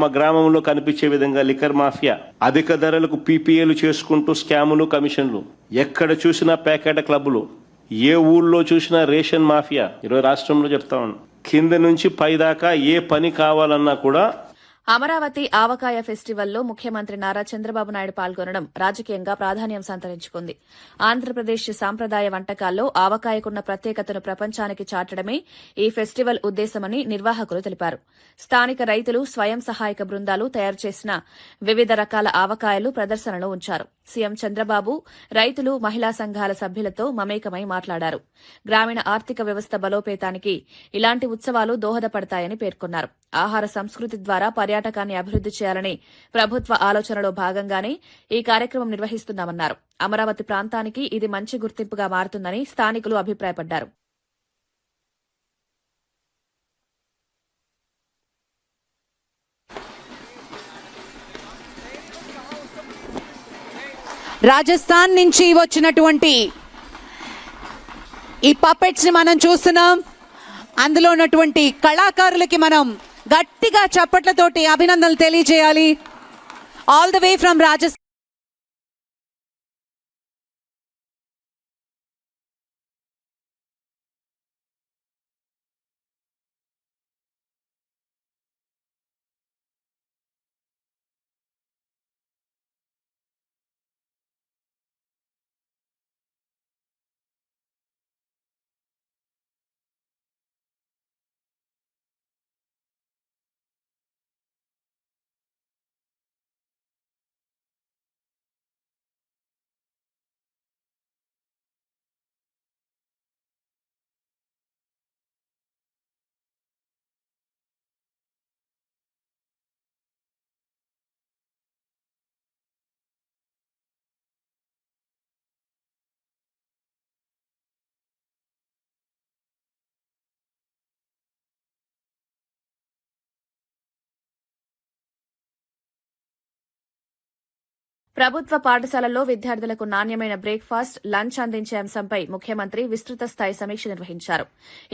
గ్రామంలో కనిపించే విధంగా లిక్కర్ మాఫియా, అధిక ధరలకు పీపీఏలు చేసుకుంటూ స్కాములు, కమిషన్లు, ఎక్కడ చూసినా ప్యాకెట్ క్లబ్బులు, ఏ ఊళ్ళో చూసినా రేషన్ మాఫియా. ఈరోజు రాష్ట్రంలో చెప్తా ఉన్నాం, కింద నుంచి పై దాకా ఏ పని కావాలన్నా కూడా. అమరావతి ఆవకాయ ఫెస్టివల్లో ముఖ్యమంత్రి నారా చంద్రబాబు నాయుడు పాల్గొనడం రాజకీయంగా ప్రాధాన్యం సంతరించుకుంది. ఆంధ్రప్రదేశ్ సాంప్రదాయ వంటకాల్లో ఆవకాయకున్న ప్రత్యేకతను ప్రపంచానికి చాటడమే ఈ ఫెస్టివల్ ఉద్దేశమని నిర్వాహకులు తెలిపారు. స్థానిక రైతులు, స్వయం సహాయక బృందాలు తయారు చేసిన వివిధ రకాల ఆవకాయలు ప్రదర్శనలో ఉంచారు. సీఎం చంద్రబాబు రైతులు, మహిళా సంఘాల సభ్యులతో మమేకమై మాట్లాడారు. గ్రామీణ ఆర్థిక వ్యవస్థ బలోపేతానికి ఇలాంటి ఉత్సవాలు దోహదపడతాయని పేర్కొన్నారు. ఆహార సంస్కృతి ద్వారా పర్యాటకాన్ని అభివృద్ది చేయాలనే ప్రభుత్వ ఆలోచనలో భాగంగానే ఈ కార్యక్రమం నిర్వహిస్తున్నామన్నారు. అమరావతి ప్రాంతానికి ఇది మంచి గుర్తింపుగా మారుతుందని స్థానికులు అభిప్రాయపడ్డారు. రాజస్థాన్ నుంచి వచ్చినటువంటి ఈ పపెట్స్ ని మనం చూస్తున్నాం. అందులో ఉన్నటువంటి కళాకారులకి మనం గట్టిగా చప్పట్లతోటి అభినందనలు తెలియజేయాలి. All the way from Rajasthan. ప్రభుత్వ పాఠశాలల్లో విద్యార్థులకు నాణ్యమైన బ్రేక్ఫాస్ట్, లంచ్ అందించే అంశంపై ముఖ్యమంత్రి విస్తృత స్థాయి సమీక్ష నిర్వహించారు.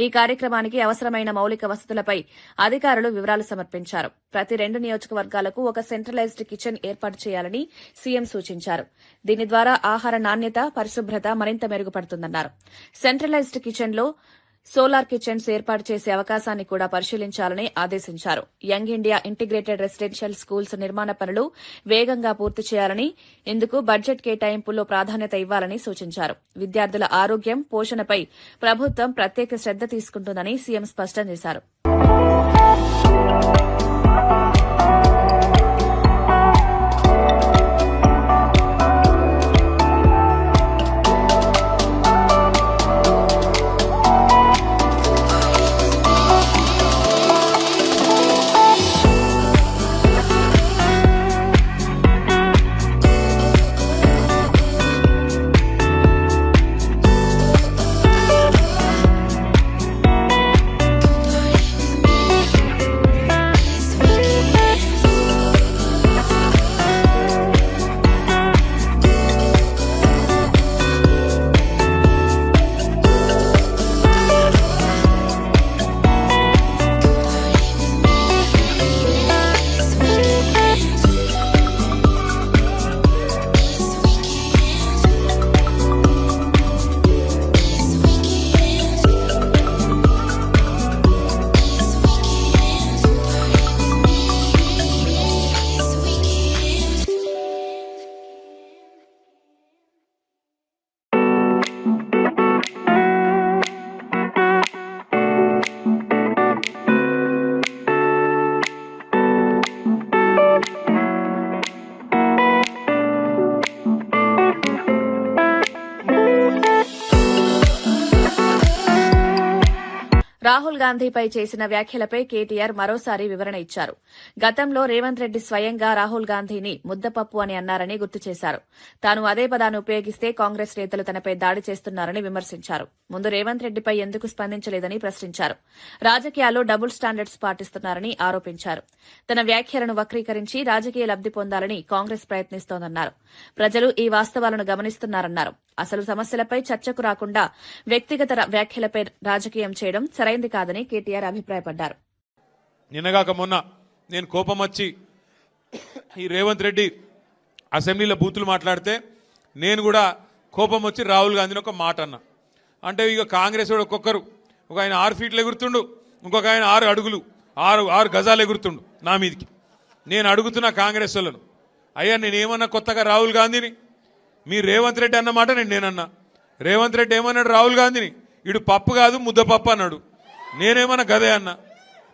ఈ కార్యక్రమానికి అవసరమైన మౌలిక వసతులపై అధికారులు వివరాలు సమర్పించారు. ప్రతి 2 నియోజకవర్గాలకు ఒక సెంట్రలైజ్డ్ కిచెన్ ఏర్పాటు చేయాలని సీఎం సూచించారు. దీని ద్వారా ఆహార నాణ్యత, పరిశుభ్రత మరింత మెరుగుపడుతుందన్నారు. సెంట్రలైజ్డ్ కిచెన్లో సోలార్ కిచెన్స్ ఏర్పాటు చేసే అవకాశాన్ని కూడా పరిశీలించాలని ఆదేశించారు. Young India integrated residential schools నిర్మాణ పనులు వేగంగా పూర్తి చేయాలని, ఇందుకు బడ్జెట్ కేటాయింపుల్లో ప్రాధాన్యత ఇవ్వాలని సూచించారు. విద్యార్థుల ఆరోగ్యం, పోషణపై ప్రభుత్వం ప్రత్యేక శ్రద్ద తీసుకుంటుందని సీఎం స్పష్టం చేశారు. రాహుల్ గాంధీపై చేసిన వ్యాఖ్యలపై కేటీఆర్ మరోసారి వివరణ ఇచ్చారు. గతంలో రేవంత్ రెడ్డి స్వయంగా రాహుల్ గాంధీని ముద్దపప్పు అని అన్నారని గుర్తు చేశారు. తాను అదే పదాన్ని ఉపయోగిస్తే కాంగ్రెస్ నేతలు తనపై దాడి చేస్తున్నారని విమర్శించారు. ముందు రేవంత్ రెడ్డిపై ఎందుకు స్పందించలేదని ప్రశ్నించారు. రాజకీయాల్లో డబుల్ స్టాండర్డ్స్ పాటిస్తున్నారని ఆరోపించారు. తన వ్యాఖ్యలను వక్రీకరించి రాజకీయ లబ్ది పొందాలని కాంగ్రెస్ ప్రయత్నిస్తోందన్నారు. ప్రజలు ఈ వాస్తవాలను గమనిస్తున్నారన్నారు. అసలు సమస్యలపై చర్చకు రాకుండా వ్యక్తిగత వ్యాఖ్యలపై రాజకీయం చేయడం సరైంది కాదని కేటీఆర్ అభిప్రాయపడ్డారు. నిన్నగాక మొన్న నేను కోపం వచ్చి ఈ రేవంత్ రెడ్డి అసెంబ్లీలో బూతులు మాట్లాడితే నేను కూడా కోపం వచ్చి రాహుల్ గాంధీని ఒక మాట అన్నా. అంటే ఇక కాంగ్రెస్ వాడు ఒక్కొక్కరు, ఒక ఆయన 6 ఫీట్లు ఎగురుతుండు, ఇంకొక ఆయన 6 అడుగులు 6 గజాలు ఎగురుతుండు నా మీదికి. నేను అడుగుతున్నా కాంగ్రెస్ వాళ్ళను, అయ్యా నేనేమన్నా కొత్తగా రాహుల్ గాంధీని? మీ రేవంత్ రెడ్డి అన్నమాట నేనన్నా. రేవంత్ రెడ్డి ఏమన్నాడు రాహుల్ గాంధీని? ఇడు పప్పు కాదు ముద్దపప్పు అన్నాడు. నేనేమన్నా గదే అన్నా.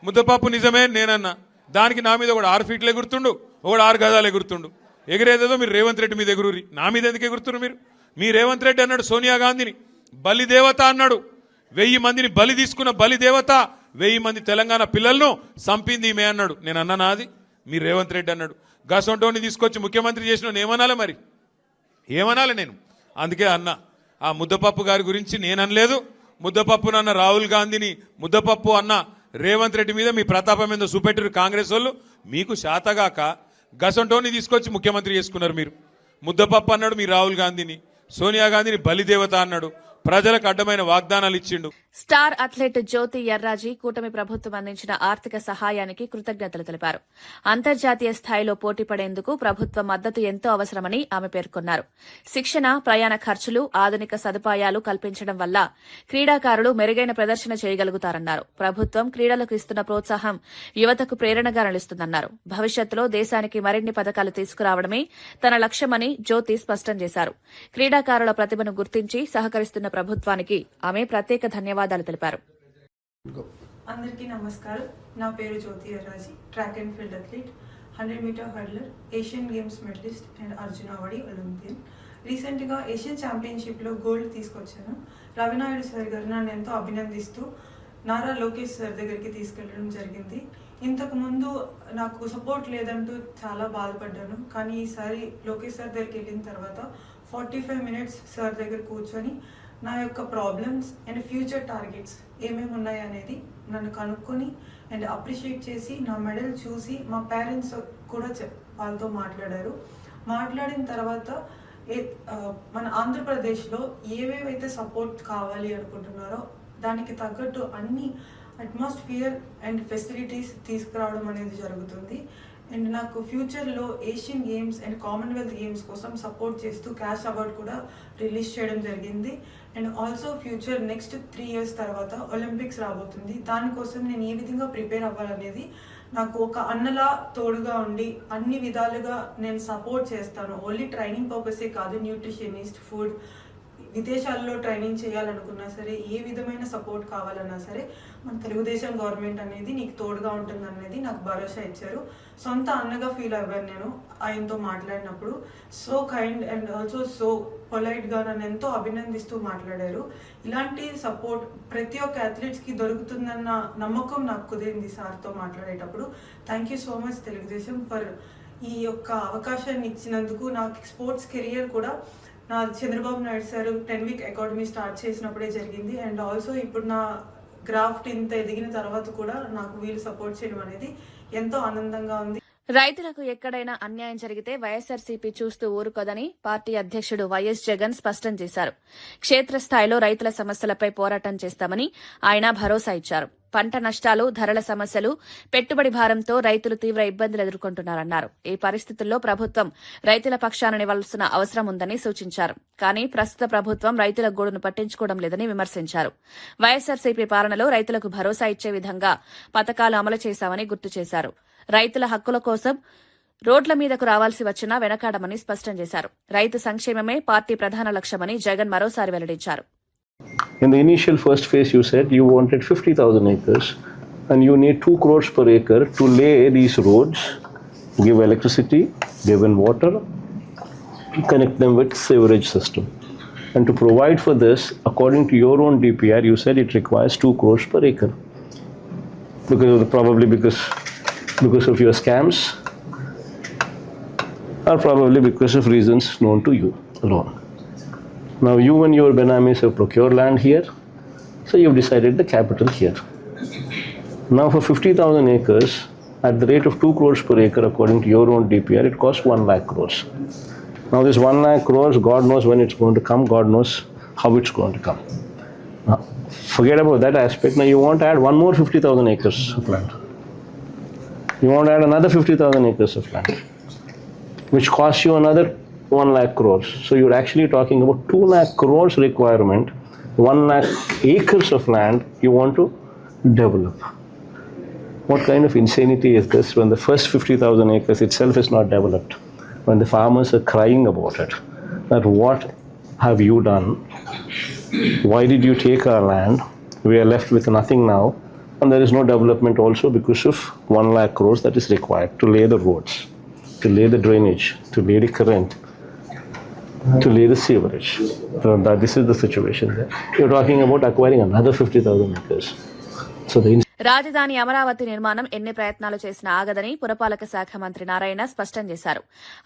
ముద్దపప్పు నిజమే నేనన్నా. దానికి నా మీద ఒకడు 6 ఫీట్లు ఎగురుతుండు, ఒకడు 6 గజాలు ఎగురుతుండు. ఎగిరేదేదో మీరు రేవంత్ రెడ్డి మీద ఎగురురి, నా మీద ఎందుకు ఎగురుతున్నారు మీరు? మీ రేవంత్ రెడ్డి అన్నాడు సోనియా గాంధీని బలిదేవత అన్నాడు. 1000 మందిని బలి తీసుకున్న బలిదేవత, 1000 మంది తెలంగాణ పిల్లలను చంపింది ఈమె అన్నాడు. నేను అన్నానా? అది మీ రేవంత్ రెడ్డి అన్నాడు. గసొంటోని తీసుకొచ్చి ముఖ్యమంత్రి చేసిన ఏమనాలి మరి? ఏమనాలి నేను? అందుకే అన్నా, ఆ ముద్దపప్పు గారి గురించి నేను అనలేదు. ముద్దపప్పు అన్న రాహుల్ గాంధీని ముద్దపప్పు అన్న రేవంత్ రెడ్డి మీద మీ ప్రతాపం మీద చూపెట్టారు కాంగ్రెస్ వాళ్ళు. మీకు శాతగాక గసొంటోని తీసుకొచ్చి ముఖ్యమంత్రి చేసుకున్నారు మీరు. ముద్దపప్పు అన్నాడు మీ రాహుల్ గాంధీని, సోనియా గాంధీని బలిదేవత అన్నాడు, ప్రజలకు అడ్డమైన వాగ్దానాలు ఇచ్చిండు. స్టార్ అథ్లెట్ జ్యోతి ఎర్రాజీ కూటమి ప్రభుత్వం అందించిన ఆర్థిక సహాయానికి కృతజ్ఞతలు తెలిపారు. అంతర్జాతీయ స్థాయిలో పోటీ పడేందుకు ప్రభుత్వ మద్దతు ఎంతో అవసరమని ఆమె పేర్కొన్నారు. శిక్షణ, ప్రయాణ ఖర్చులు, ఆధునిక సదుపాయాలు కల్పించడం వల్ల క్రీడాకారులు మెరుగైన ప్రదర్శన చేయగలుగుతారన్నారు. ప్రభుత్వం క్రీడలకు ఇస్తున్న ప్రోత్సాహం యువతకు ప్రేరణగా నిలుస్తుందన్నారు. భవిష్యత్తులో దేశానికి మరిన్ని పథకాలు తీసుకురావడమే తన లక్ష్యమని జ్యోతి స్పష్టం చేశారు. క్రీడాకారుల ప్రతిభను గుర్తించి సహకరిస్తున్న ప్రభుత్వానికి ఆమె ప్రత్యేక ధన్యవాదాలు తెలిపారు. అందరికీ నమస్కారం. నా పేరు Jyothi Yarraji, track and field athlete, 100 meter hurdler, Asian games medalist and Arjuna awardee Olympian. రీసెంట్గా ఏషియన్ ఛాంపియన్షిప్లో గోల్డ్ తీసుకొచ్చాను. రవినాయుడు సార్ గారు నన్ను ఎంతో అభినందిస్తూ నారా లోకేష్ సార్ దగ్గరికి తీసుకెళ్ళడం జరిగింది. ఇంతకుముందు నాకు సపోర్ట్ లేదంటూ చాలా బాధపడ్డాను. కానీ ఈసారి లోకేష్ సార్ దగ్గరికి వెళ్ళిన తర్వాత 45 మినిట్స్ సార్ దగ్గర కూర్చొని నా యొక్క ప్రాబ్లమ్స్ అండ్ ఫ్యూచర్ టార్గెట్స్ ఏమేమి ఉన్నాయి అనేది నన్ను కనుక్కొని అండ్ అప్రిషియేట్ చేసి నా మెడల్ చూసి మా పేరెంట్స్ కూడా వాళ్ళతో మాట్లాడారు. మాట్లాడిన తర్వాత మన ఆంధ్రప్రదేశ్లో ఏవేవైతే సపోర్ట్ కావాలి అనుకుంటున్నారో దానికి తగ్గట్టు అన్ని అట్మాస్ఫియర్ అండ్ ఫెసిలిటీస్ తీసుకురావడం అనేది జరుగుతుంది. అండ్ నాకు ఫ్యూచర్లో Asian games and Commonwealth games కోసం సపోర్ట్ చేస్తూ క్యాష్ అవార్డ్ కూడా రిలీజ్ చేయడం జరిగింది. And also future next 3 years తర్వాత ఒలింపిక్స్ రాబోతుంది. దానికోసం నేను ఏ విధంగా ప్రిపేర్ అవ్వాలనేది నాకు ఒక అన్నలా తోడుగా ఉండి అన్ని విధాలుగా నేను సపోర్ట్ చేస్తాను. ఓన్లీ ట్రైనింగ్ పర్పసే కాదు, న్యూట్రిషనిస్ట్, ఫుడ్, విదేశాల్లో ట్రైనింగ్ చేయాలనుకున్నా సరే, ఏ విధమైన సపోర్ట్ కావాలన్నా సరే మన తెలుగుదేశం గవర్నమెంట్ అనేది నీకు తోడుగా ఉంటుంది అనేది నాకు భరోసా ఇచ్చారు. సొంత అన్నగా ఫీల్ అవ్వాను నేను ఆయనతో మాట్లాడినప్పుడు. So kind and also so పొలైట్గా నన్ను ఎంతో అభినందిస్తూ మాట్లాడారు. ఇలాంటి సపోర్ట్ ప్రతి ఒక్క అథ్లెట్స్కి దొరుకుతుందన్న నమ్మకం నాకు కుదిరింది సార్తో మాట్లాడేటప్పుడు. Thank you so much Telugu Desam for ఈ యొక్క అవకాశాన్ని ఇచ్చినందుకు. నాకు స్పోర్ట్స్ కెరియర్ కూడా నా Chandrababu Naidu sir 10 week academy start చేసినప్పుడే జరిగింది. అండ్ ఆల్సో ఇప్పుడు నా గ్రాఫ్ట్ ఇంత ఎదిగిన తర్వాత కూడా నాకు వీళ్ళు సపోర్ట్ చేయడం అనేది ఎంతో ఆనందంగా ఉంది. రైతులకు ఎక్కడైనా అన్యాయం జరిగితే వైఎస్సార్సీపీ చూస్తూ ఊరుకోదని పార్టీ అధ్యక్షుడు వైఎస్ జగన్ స్పష్టం చేశారు. క్షేత్రస్థాయిలో రైతుల సమస్యలపై పోరాటం చేస్తామని ఆయన భరోసా ఇచ్చారు. పంట నష్టాలు, ధరల సమస్యలు, పెట్టుబడి భారంతో రైతులు తీవ్ర ఇబ్బందులు ఎదుర్కొంటున్నారన్నారు. ఈ పరిస్థితుల్లో ప్రభుత్వం రైతుల పక్షాన నిలవాల్సిన అవసరం ఉందని సూచించారు. కానీ ప్రస్తుత ప్రభుత్వం రైతుల గోడును పట్టించుకోవడం లేదని విమర్శించారు. వైఎస్సార్సీపీ పాలనలో రైతులకు భరోసా ఇచ్చే విధంగా పథకాలు అమలు చేశామని గుర్తు చేశారు. రైతుల హక్కుల కోసం రోడ్ల మీదకు రావాల్సి వచ్చినా వెనకాడమని స్పష్టం చేశారు. రైతు సంక్షేమమే పార్టీ ప్రధాన లక్ష్యమని జగన్ మరోసారి వెల్లడించారు. In the initial first phase, you said you wanted 50,000 acres and you need 2 crores per acre to lay these roads, give electricity, give in water, connect them with sewerage system. And to provide for this, according to your own DPR, you said it requires 2 crores per acre. Probably because of your scams, or probably because of reasons known to you alone. Now you and your Benamis have procured land here, so you've decided the capital here. Now for 50,000 acres, at the rate of 2 crores per acre according to your own DPR, it costs 1 lakh crores. Now this 1 lakh crores, God knows when it's going to come, God knows how it's going to come. Now, forget about that aspect. Now you want to add one more 50,000 acres of land. You want to add another 50,000 acres of land, which costs you another 1 lakh crores. So you're actually talking about 2 lakh crores requirement, 1 lakh acres of land you want to develop. What kind of insanity is this when the first 50,000 acres itself is not developed? When the farmers are crying about it, that what have you done? Why did you take our land? We are left with nothing now. And there is no development also because of 1 lakh crores that is required to lay the roads, to lay the drainage, to lay the current, to lay the sewerage. So this is the situation there. You're talking about acquiring another 50,000 acres. So the రాజధాని అమరావతి నిర్మాణం ఎన్ని ప్రయత్నాలు చేసినా ఆగదని పురపాలక శాఖ మంత్రి నారాయణ స్పష్టం చేశారు.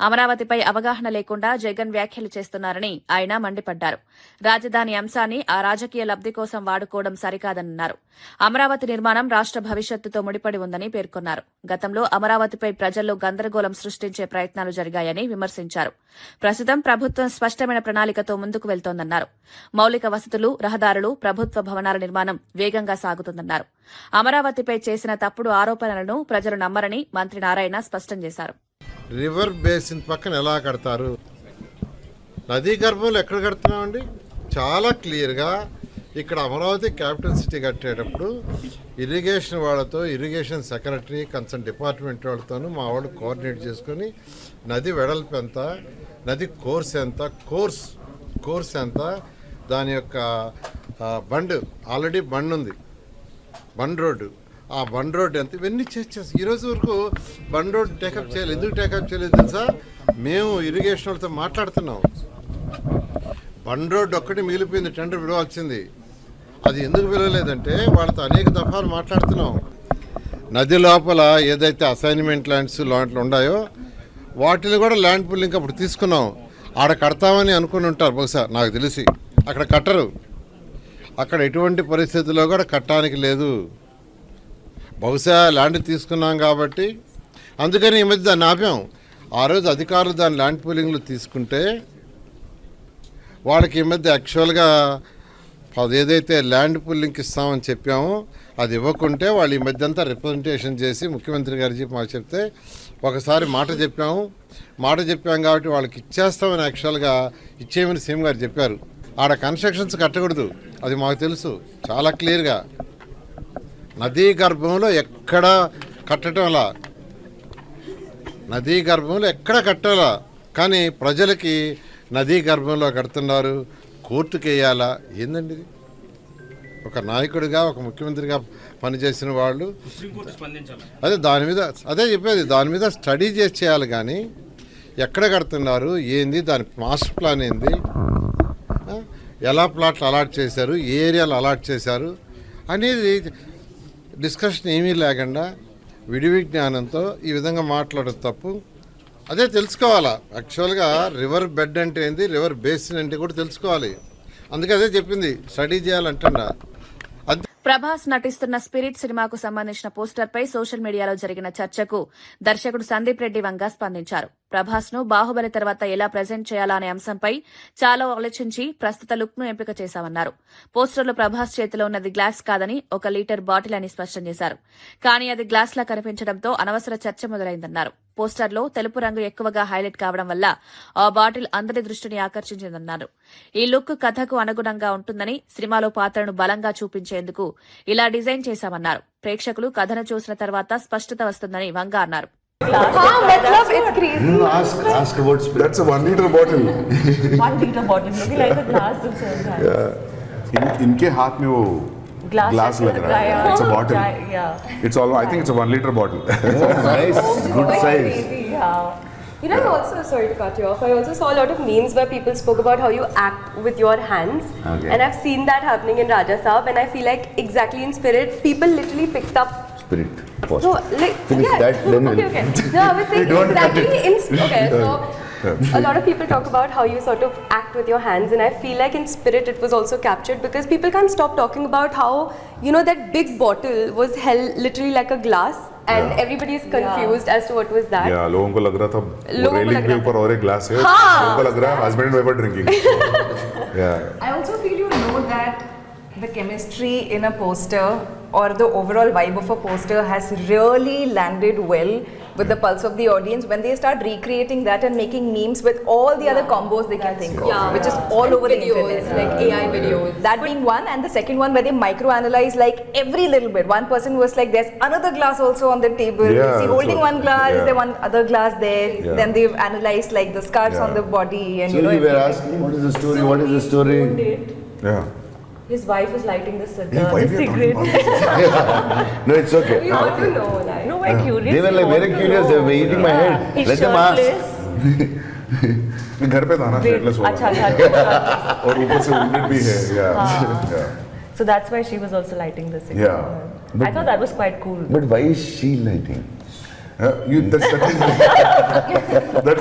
అమరావతిపై అవగాహన లేకుండా జగన్ వ్యాఖ్యలు చేస్తున్నారని ఆయన మండిపడ్డారు. రాజధాని అంశాన్ని ఆ రాజకీయ లబ్ది కోసం వాడుకోవడం సరికాదన్నారు. అమరావతి నిర్మాణం రాష్ట భవిష్యత్తుతో ముడిపడి ఉందని పేర్కొన్నారు. గతంలో అమరావతిపై ప్రజల్లో గందరగోళం సృష్టించే ప్రయత్నాలు జరిగాయని విమర్శించారు. ప్రస్తుతం ప్రభుత్వం స్పష్టమైన ప్రణాళికతో ముందుకు వెళ్తోందన్నారు. మౌలిక వసతులు, రహదారులు, ప్రభుత్వ భవనాల నిర్మాణం వేగంగా సాగుతుందన్నారు. అమరావతిపై చేసిన తప్పుడు ఆరోపణలను ప్రజలు నమ్మరని మంత్రి నారాయణ స్పష్టం చేశారు. రివర్ బేసిన్ పక్కన ఎలా కడతారు, నదీ గర్భంలో ఎక్కడ కడుతున్నామండి? చాలా క్లియర్గా ఇక్కడ అమరావతి క్యాపిటల్ సిటీ కట్టేటప్పుడు ఇరిగేషన్ వాళ్ళతో, ఇరిగేషన్ సెక్రటరీ, కన్సర్న్ డిపార్ట్మెంట్ వాళ్ళతోనూ మా వాళ్ళు కోఆర్డినేట్ చేసుకొని నది వెడల్పు ఎంత, నది కోర్స్ ఎంత, కోర్స్ ఎంత, దాని యొక్క బండ్ ఆల్రెడీ బండ్ ఉంది, బండ్ రోడ్డు, ఆ బండ్ రోడ్డు ఎంత, ఇవన్నీ చేసి ఈరోజు వరకు బండ్ రోడ్డు టేకప్ చేయలేదు. ఎందుకు టేకప్ చేయలేదు తెలుసా? మేము ఇరిగేషన్ వాళ్ళతో మాట్లాడుతున్నాం. బండ్ రోడ్డు ఒక్కటి మిగిలిపోయింది, టెండర్ పిలవాల్సింది. అది ఎందుకు పిలవలేదంటే వాళ్ళతో అనేక దఫాలు మాట్లాడుతున్నాం. నది లోపల ఏదైతే అసైన్మెంట్ ల్యాండ్స్ లాంటివి ఉన్నాయో వాటిని కూడా ల్యాండ్ పుల్లింగ్ అప్పుడు తీసుకున్నాం. ఆడ కడతామని అనుకుని ఉంటారు బహుశా, నాకు తెలిసి. అక్కడ కట్టరు. అక్కడ ఎటువంటి పరిస్థితుల్లో కూడా కట్టడానికి లేదు. బహుశా ల్యాండ్ తీసుకున్నాం కాబట్టి అందుకని ఈ మధ్య దాన్ని ఆపాం. ఆ రోజు అధికారులు దాని ల్యాండ్ పూలింగ్లు తీసుకుంటే వాళ్ళకి ఈ మధ్య యాక్చువల్గా అది ఏదైతే ల్యాండ్ పూలింగ్కి ఇస్తామని చెప్పామో అది ఇవ్వకుంటే వాళ్ళు ఈ మధ్య అంతా రిప్రజెంటేషన్ చేసి ముఖ్యమంత్రి గారికి మాకు చెప్తే ఒకసారి మాట చెప్పాం కాబట్టి వాళ్ళకి ఇచ్చేస్తామని యాక్చువల్గా ఇచ్చేయమని సీఎం గారు చెప్పారు. ఆడ కన్స్ట్రక్షన్స్ కట్టకూడదు, అది మాకు తెలుసు చాలా క్లియర్గా. నదీ గర్భంలో ఎక్కడ కట్టడంలా, నదీ గర్భంలో ఎక్కడ కట్టాలా, కానీ ప్రజలకి నదీ గర్భంలో కడుతున్నారు, కోర్టుకు వేయాలా? ఏందండి ఇది? ఒక నాయకుడిగా ఒక ముఖ్యమంత్రిగా పనిచేసిన వాళ్ళు అదే చెప్పేది, దాని మీద స్టడీ చేసి చేయాలి. కానీ ఎక్కడ కడుతున్నారు, ఏంది, దాని మాస్టర్ ప్లాన్ ఏంది, ఎలా ప్లాట్లు అలాట్ చేశారు, ఏ ఏరియాలో అలాట్ చేశారు అనేది డిస్కషన్ ఏమీ లేకుండా విడివి జ్ఞానంతో ఈ విధంగా మాట్లాడడం తప్పు. అదే తెలుసుకోవాలా, యాక్చువల్గా రివర్ బెడ్ అంటే ఏంది, రివర్ బేసిన్ అంటే కూడా తెలుసుకోవాలి. అందుకే అదే చెప్పింది, స్టడీ చేయాలంటా. ప్రభాస్ నటిస్తున్న స్పిరిట్ సినిమాకు సంబంధించిన పోస్టర్పై సోషల్ మీడియాలో జరిగిన చర్చకు దర్శకుడు సందీప్ రెడ్డి వంగ స్పందించారు. ప్రభాస్ ను బాహుబలి తర్వాత ఎలా ప్రజెంట్ చేయాలా అనే అంశంపై చాలా ఆలోచించి ప్రస్తుత లుక్ ను ఎంపిక చేశామన్నారు. పోస్టర్లో ప్రభాస్ చేతిలో ఉన్నది గ్లాస్ కాదని 1 లీటర్ బాటిల్ అని స్పష్టం చేశారు. కానీ అది గ్లాస్ లా కనిపించడంతో అనవసర చర్చ మొదలైందన్నారు. పోస్టర్లో తెలుపు రంగు ఎక్కువగా హైలైట్ కావడం వల్ల ఆ బాటిల్ అందరి దృష్టిని ఆకర్షించిందన్నారు. ఈ లుక్ కథకు అనుగుణంగా ఉంటుందని, సినిమాలో పాత్రను బలంగా చూపించేందుకు ఇలా డిజైన్ చేశామన్నారు. ప్రేక్షకులు కథను చూసిన తర్వాత స్పష్టత వస్తుందని వంగ అన్నారు. Ask about spirit. That's a 1 liter bottle. 1 liter bottle, looking like a glass itself. Yeah. इनके हाथ में वो glass लग रहा है. It's a bottle. Yeah. It's all. I think it's a 1 liter bottle. Nice, good size. Crazy, yeah. You know, I also, sorry to cut you off, I also saw a lot of memes where people spoke about how you act with your hands. Okay. And I've seen that happening in Raja Saab, and I feel like exactly in Spirit, people literally picked up. Spirit. No, like, Finish yeah. that, then okay, okay. No, I was saying don't cut exactly in. Okay, so a lot of people talk about how you sort of act with your hands, and I feel like in Spirit it was also captured because people can't stop talking about how, you know, that big bottle was held literally like a glass, and everybody is confused as to what was that. Yeah, लोगों को लग रहा था लोगों को railing लग के रहा ऊपर और एक ग्लास है. हाँ. लोगों को लग रहा है husband and wife are drinking. Yeah. I also feel, you know, that the chemistry in a poster or the overall vibe of a poster has really landed well with the pulse of the audience when they start recreating that and making memes with all the other combos they can think of, which is all And over videos, the internet. like AI videos. That being one, and the second one where they micro-analyze like every little bit. One person was like, there's another glass also on the table. Yeah, Is he holding so- one glass? Is yeah. there one other glass there? Yeah. Then they've analyzed like the scars on Yeah. the body and So you know you were everything. asking, what is the story? What is the story? Yeah. His wife is lighting the Hey, why we are cigarette. talking about No, it's okay. We want to know that. No, we're curious. They were like very curious. They were eating my head. He's Let them ask. shirtless. मैं घर पे था ना shirtless हो अच्छा रहा अच्छा. और ऊपर से wounded भी है. Yeah. So that's why she was also lighting the cigarette. Yeah. I thought that was quite cool. But why is she lighting? That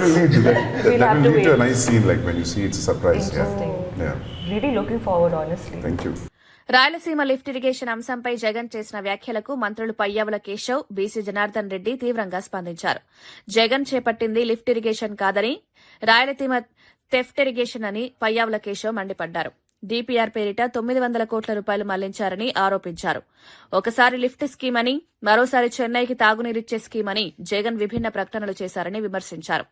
will lead to that will have to lead to a wait. nice scene like when you see it's a surprise. Interesting. Yeah. Really looking forward, honestly. Thank you. Rayalaseema lift irrigation అంశంపై జగన్ చేసిన వ్యాఖ్యలకు మంత్రులు Payyavula Keshav, BC Janardhan Reddy తీవ్రంగా స్పందించారు. జగన్ చేపట్టింది lift irrigation కాదని, Rayalaseema theft irrigation అని పయ్యావుల కేశవ్ మండిపడ్డారు. డీపీఆర్ పేరిట 900 కోట్ల రూపాయలు మళ్లించారని ఆరోపించారు. ఒకసారి లిఫ్ట్ స్కీమ్ అని, మరోసారి చెన్నైకి తాగునీరిచ్చే స్కీమ్ అని జగన్ విభిన్న ప్రకటనలు చేశారని విమర్శించారు.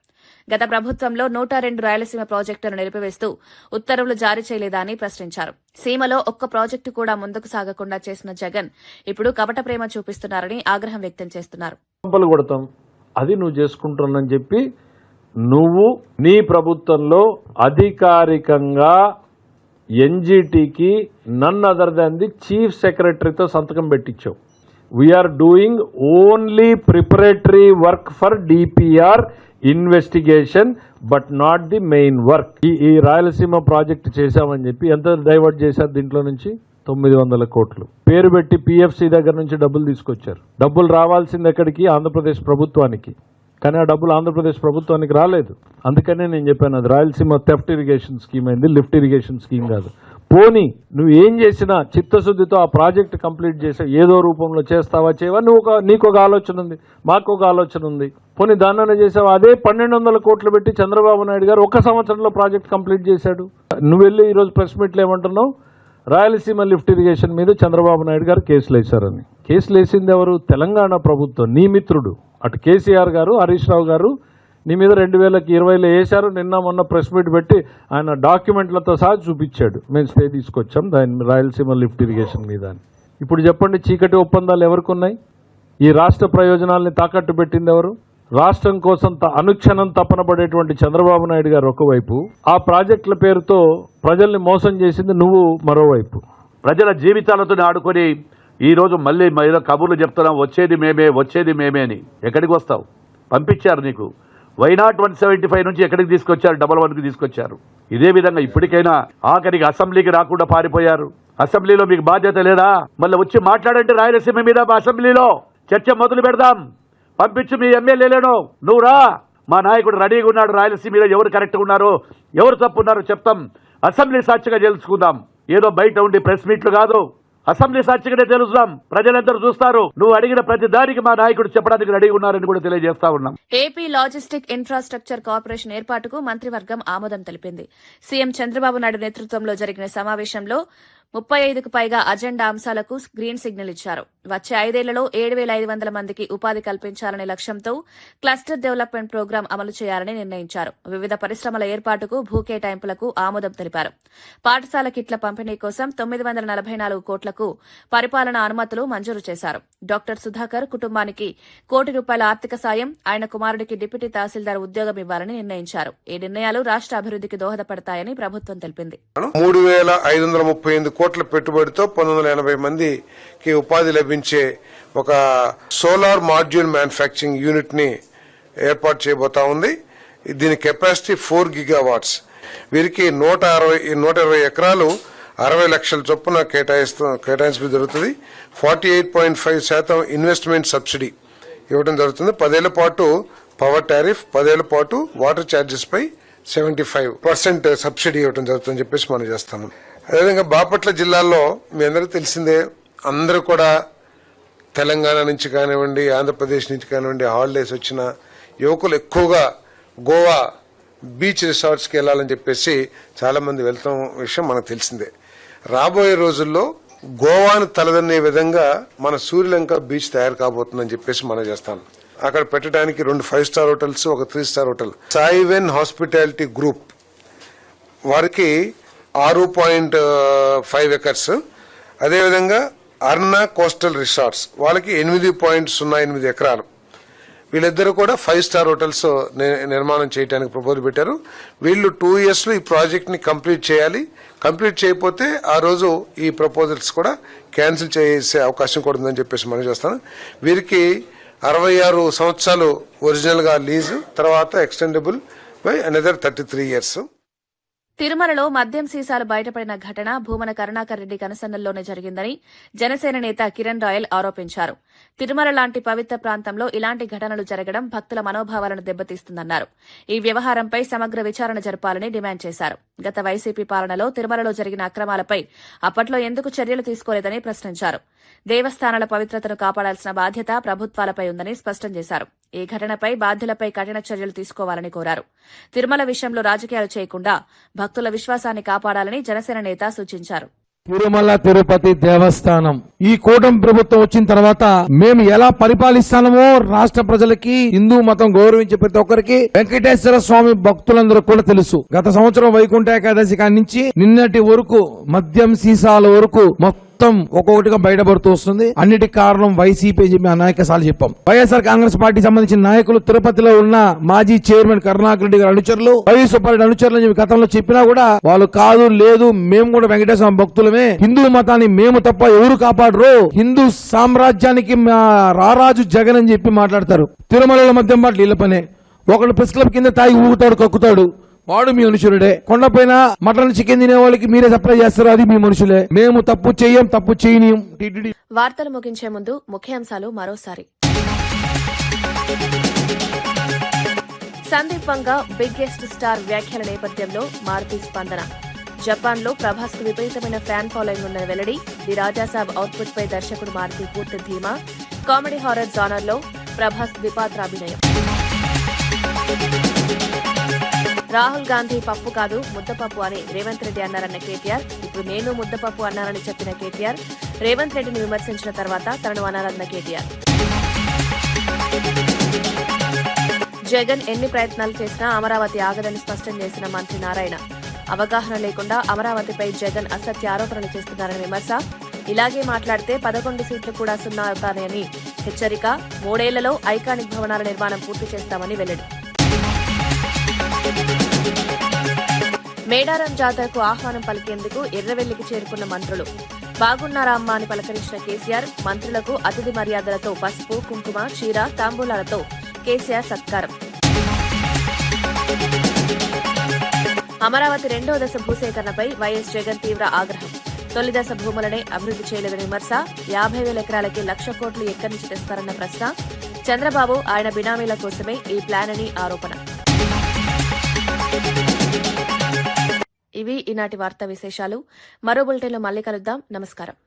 గత ప్రభుత్వంలో 102 రాయలసీమ ప్రాజెక్టులను నిలిపివేస్తూ ఉత్తర్వులు జారీ చేయలేదా అని ప్రశ్నించారు. సీమలో ఒక్క ప్రాజెక్టు కూడా ముందుకు సాగకుండా చేసిన జగన్ ఇప్పుడు కపట ప్రేమ చూపిస్తున్నారని ఆగ్రహం వ్యక్తం చేస్తున్నారు. కొడతాం అది నువ్వు చేసుకుంటున్నానని చెప్పి నువ్వు నీ ప్రభుత్వంలో అధికారికంగా ఎన్జీటీకి none other than the chief సెక్రటరీతో సంతకం పెట్టించావు. We are doing only preparatory work for DPR investigation but not the main work. ఈ రాయలసీమ ప్రాజెక్ట్ చేశామని చెప్పి ఎంత డైవర్ట్ చేశారు దీంట్లో నుంచి? 900 కోట్లు పేరు పెట్టి పిఎఫ్సి దగ్గర నుంచి డబ్బులు తీసుకొచ్చారు. డబ్బులు రావాల్సింది ఎక్కడికి? ఆంధ్రప్రదేశ్ ప్రభుత్వానికి. కానీ ఆ డబ్బులు ఆంధ్రప్రదేశ్ ప్రభుత్వానికి రాలేదు. అందుకనే నేను చెప్పాను అది రాయలసీమ థెఫ్ట్ ఇరిగేషన్ స్కీమ్ అయింది, లిఫ్ట్ ఇరిగేషన్ స్కీమ్ కాదు. పోనీ నువ్వు ఏం చేసినా చిత్తశుద్ధితో ఆ ప్రాజెక్ట్ కంప్లీట్ చేసా ఏదో రూపంలో చేస్తావా చేయవా నీకు ఒక ఆలోచన ఉంది, మాకు ఒక ఆలోచన ఉంది. పోనీ దాన్నైనా చేసావా? అదే 1200 కోట్లు పెట్టి చంద్రబాబు నాయుడు గారు 1 సంవత్సరంలో ప్రాజెక్ట్ కంప్లీట్ చేశాడు. నువ్వు వెళ్ళి ఈరోజు ప్రెస్ మీట్లో ఏమంటున్నావు? రాయలసీమ లిఫ్ట్ ఇరిగేషన్ మీద చంద్రబాబు నాయుడు గారు కేసులు వేశారని. కేసులు వేసింది ఎవరు? తెలంగాణ ప్రభుత్వం, నీ మిత్రుడు. అటు కేసీఆర్ గారు, హరీష్ రావు గారు నీ మీద 2020లో వేశారు. నిన్న మొన్న ప్రెస్ మీట్ పెట్టి ఆయన డాక్యుమెంట్లతో సహా చూపించాడు, మేము స్టే తీసుకొచ్చాం దాని రాయలసీమ లిఫ్ట్ ఇరిగేషన్ మీద అని. ఇప్పుడు చెప్పండి, చీకటి ఒప్పందాలు ఎవరికి ఉన్నాయి? ఈ రాష్ట్ర ప్రయోజనాల్ని తాకట్టు పెట్టింది ఎవరు? రాష్ట్రం కోసం అనుక్షణం తపన పడేటువంటి చంద్రబాబు నాయుడు గారు ఒకవైపు, ఆ ప్రాజెక్టుల పేరుతో ప్రజల్ని మోసం చేసింది నువ్వు మరోవైపు. ప్రజల జీవితాలతో ఆడుకొని ఈరోజు మళ్ళీ ఏదో కబుర్లు చెప్తున్నాం, వచ్చేది మేమే అని. ఎక్కడికి వస్తావు? పంపించారు నీకు. వైనాట్ 175 నుంచి ఎక్కడికి తీసుకొచ్చారు? 11కి తీసుకొచ్చారు. ఇదే విధంగా ఇప్పటికైనా ఆఖరికి అసెంబ్లీకి రాకుండా పారిపోయారు. అసెంబ్లీలో మీకు బాధ్యత లేదా? మళ్ళీ వచ్చి మాట్లాడంటే రాయలసీమ మీద అసెంబ్లీలో చర్చ మొదలు పెడదాం. పంపించు మీ ఎమ్మెల్యేలను, నువ్వు రా. మా నాయకుడు రెడీగా ఉన్నాడు. రాయలసీమ మీద ఎవరు కరెక్ట్గా ఉన్నారో ఎవరు తప్పు ఉన్నారో చెప్తాం. అసెంబ్లీ సాక్షిగా తెలుసుకుందాం. ఏదో బయట ఉండి ప్రెస్ మీట్లు కాదు, అసెంబ్లీ సాక్షిగానే తెలుసుదాం. ప్రజలందరూ చూస్తారు. నువ్వు అడిగిన ప్రతి దానికి మా నాయకుడు చెప్పడానికి రెడీ ఉన్నారని కూడా తెలియజేస్తా ఉన్నాం. ఏపీ లాజిస్టిక్ ఇన్ఫ్రాస్ట్రక్చర్ కార్పొరేషన్ ఏర్పాటుకు మంత్రివర్గం ఆమోదం తెలిపింది. సీఎం చంద్రబాబు నాయుడు నేతృత్వంలో జరిగిన సమావేశంలో 35కు పైగా అజెండా అంశాలకు గ్రీన్ సిగ్నల్ ఇచ్చారు. వచ్చే 5 ఏళ్లలో 7,500 మందికి ఉపాధి కల్పించాలనే లక్ష్యంతో క్లస్టర్ డెవలప్మెంట్ ప్రోగ్రాం అమలు చేయాలని నిర్ణయించారు. వివిధ పరిశ్రమల ఏర్పాటుకు భూ కేటాయింపులకు ఆమోదం తెలిపారు. పాఠశాల కిట్ల పంపిణీ కోసం 944 కోట్లకు పరిపాలనా అనుమతులు మంజూరు చేశారు. డాక్టర్ సుధాకర్ కుటుంబానికి ₹1 కోటి ఆర్థిక సాయం, ఆయన కుమారుడికి డిప్యూటీ తహసీల్దార్ ఉద్యోగం ఇవ్వాలని నిర్ణయించారు. ఈ నిర్ణయాలు రాష్ట్ర అభివృద్ధికి దోహదపడతాయని ప్రభుత్వం తెలిపింది. 3,538 కోట్ల పెట్టుబడితో 1980 మందికి ఉపాధి లభించే ఒక సోలార్ మాడ్యూల్ మ్యానుఫ్యాక్చరింగ్ యూనిట్ ని ఏర్పాటు చేయబోతా ఉంది. దీని కెపాసిటీ 4 గిగావాట్స్. వీరికి 120 ఎకరాలు 60 లక్షల చొప్పున కేటాయించడం జరుగుతుంది. 48.5% ఇన్వెస్ట్మెంట్ సబ్సిడీ ఇవ్వడం జరుగుతుంది. 10 ఏళ్ల పాటు పవర్ టారిఫ్, 10 ఏళ్ల పాటు వాటర్ ఛార్జెస్ పై 75% సబ్సిడీ ఇవ్వడం జరుగుతుందని చెప్పేసి మనం చేస్తాము. అదేవిధంగా బాపట్ల జిల్లాలో మీ అందరికీ తెలిసిందే, అందరూ కూడా తెలంగాణ నుంచి కానివ్వండి, ఆంధ్రప్రదేశ్ నుంచి కానివ్వండి, హాలిడేస్ వచ్చిన యువకులు ఎక్కువగా గోవా బీచ్ రిసార్ట్స్కి వెళ్ళాలని చెప్పేసి చాలా మంది వెళ్తాం విషయం మనకు తెలిసిందే. రాబోయే రోజుల్లో గోవాను తలదన్నే విధంగా మన సూర్యలంక బీచ్ తయారు కాబోతుందని చెప్పేసి మనం చేస్తాం. అక్కడ పెట్టడానికి 2 5 స్టార్ హోటల్స్, ఒక 3 స్టార్ హోటల్. సాయివెన్ హాస్పిటాలిటీ గ్రూప్ వారికి 6.5 ఎకర్స్. అదేవిధంగా అర్నా కోస్టల్ రిసార్ట్స్ వాళ్ళకి 8.08 ఎకరాలు. వీళ్ళిద్దరూ కూడా 5 స్టార్ హోటల్స్ నిర్మాణం చేయడానికి ప్రపోజల్ పెట్టారు. వీళ్ళు 2 years లో ఈ ప్రాజెక్ట్ ని కంప్లీట్ చేయాలి. కంప్లీట్ చేయకపోతే ఆ రోజు ఈ ప్రపోజల్స్ కూడా క్యాన్సిల్ చేసే అవకాశం కూడా ఉందని చెప్పేసి మనం చేస్తాను. వీరికి 66 సంవత్సరాలు ఒరిజినల్ గా లీజు, తర్వాత ఎక్స్టెండబుల్ బై అనదర్ 33 years. తిరుమలలో మద్యం సీసాలు బయటపడిన ఘటన భూమన కరుణాకర్ రెడ్డి కనుసన్నల్లోనే జరిగిందని జనసేన నేత కిరణ్ రాయల్ ఆరోపించారు. తిరుమల లాంటి పవిత్ర ప్రాంతంలో ఇలాంటి ఘటనలు జరగడం భక్తుల మనోభావాలను దెబ్బతీస్తుందన్నారు. ఈ వ్యవహారంపై సమగ్ర విచారణ జరపాలని డిమాండ్ చేశారు. గత వైసీపీ పాలనలో తిరుమలలో జరిగిన అక్రమాలపై అప్పట్లో ఎందుకు చర్యలు తీసుకోలేదని ప్రశ్నించారు. దేవస్థానాల పవిత్రతను కాపాడాల్సిన బాధ్యత ప్రభుత్వాలపై ఉందని స్పష్టం చేశారు. ఈ ఘటనపై బాధ్యులపై కఠిన చర్యలు తీసుకోవాలని కోరారు. తిరుమల విషయంలో రాజకీయాలు చేయకుండా భక్తుల విశ్వాసాన్ని కాపాడాలని జనసేన నేత సూచించారు. తిరుమల తిరుపతి దేవస్థానం ఈ కూటమి ప్రభుత్వం వచ్చిన తర్వాత మేము ఎలా పరిపాలిస్తామో రాష్ట్ర ప్రజలకి, హిందూ మతం గౌరవించే ప్రతి ఒక్కరికి, వెంకటేశ్వర స్వామి భక్తులందరూ కూడా తెలుసు. గత సంవత్సరం వైకుంఠ ఏకాదశి కాడి నుంచి నిన్నటి వరకు మద్యం సీసాల వరకు మొత్తం ఒక్కొక్కటిగా బయటపడుతూ వస్తుంది. అన్నిటికి కారణం వైసీపీ చెప్పి అనేక సార్లు చెప్పాం. వైఎస్ఆర్ కాంగ్రెస్ పార్టీ సంబంధించిన నాయకులు తిరుపతిలో ఉన్న మాజీ చైర్మన్ కరుణాకర్ రెడ్డి గారి అనుచరులు, వైవి సుబ్బారెడ్డి అనుచరులు అని చెప్పి గతంలో చెప్పినా కూడా వాళ్ళు కాదు, లేదు మేము కూడా వెంకటేశ్వర భక్తులమే, హిందూ మతాన్ని మేము తప్ప ఎవరు కాపాడరు, హిందూ సామ్రాజ్యానికి రారాజు జగన్ అని చెప్పి మాట్లాడతారు. తిరుమలలో మద్యం బాటలు ఇళ్ల పనే. ఒకళ్ళు ప్రెస్ క్లబ్ కింద తాగి ఊగుతాడు, కక్కుతాడు, వాడు మీ మనుషులుడే. కొండపైన మటన్ చికెన్ తినే వాళ్ళకి మీరే సప్లై చేస్తారు, అది మీ మనుషులే. మేము తప్పు చెయ్యం, తప్పు చేయనీయం. వార్తలు ముగించే ముందు ముఖ్యాంశాలు మరోసారి. సందీప్ వంగ బిగ్గెస్ట్ స్టార్ వ్యాఖ్యల నేపథ్యంలో మారుతి స్పందన. జపాన్లో ప్రభాస్కు విపరీతమైన ఫ్యాన్ ఫాలోయింగ్ ఉన్న వెల్లడి. ది రాజాసాబ్ అవుట్పుట్ పై దర్శకుడు మారుతి పూర్తి ధీమా. కామెడీ హారర్ జానర్లో ప్రభాస్ ద్విపాత్రాభినయం. రాహుల్ గాంధీ పప్పు కాదు ముద్దపప్పు అని రేవంత్ రెడ్డి అన్నారన్న కేటీఆర్. ఇప్పుడు నేను ముద్దపప్పు అన్నానని చెప్పిన కేటీఆర్ రేవంత్ రెడ్డిని విమర్శించిన తర్వాత తనను అనాలన్న కేటీఆర్. జగన్ ఎన్ని ప్రయత్నాలు చేసినా అమరావతి ఆగదని స్పష్టం చేసిన మంత్రి నారాయణ. అవగాహన లేకుండా అమరావతిపై జగన్ అసత్య ఆరోపణలు చేస్తున్నారని విమర్శ. ఇలాగే మాట్లాడితే 11 సీట్లు కూడా సున్నా అవుతాయని హెచ్చరిక. 3 ఏళ్లలో ఐకానిక్ భవనాల నిర్మాణం పూర్తి చేస్తామని వెల్లడి. మేడారం జాతరకు ఆహ్వానం పలికేందుకు ఎర్రవెల్లికి చేరుకున్న మంత్రులు. బాగున్నారా అమ్మా అని పలకరించిన కేసీఆర్ మంత్రులకు అతిథి మర్యాదలతో పసుపు, కుంకుమ, చీర, తాంబూలాలతో కేసీఆర్ సత్కారం. అమరావతి 2వ దశ భూసేకరణపై వైఎస్ జగన్ తీవ్ర ఆగ్రహం. తొలి దశ భూములనే అభివృద్ధి చేయలేదని విమర్శ. 50,000 ఎకరాలకి 1,00,000 కోట్లు ఎక్కడి నుంచి తెస్తారన్న ప్రశ్న. చంద్రబాబు ఆయన బినామీల కోసమే ఈ ప్లాన్ అని ఆరోపణ. ఇవి ఈనాటి వార్తా విశేషాలు. మరో బులెటిన్లో మళ్ళీ కలుద్దాం. నమస్కారం.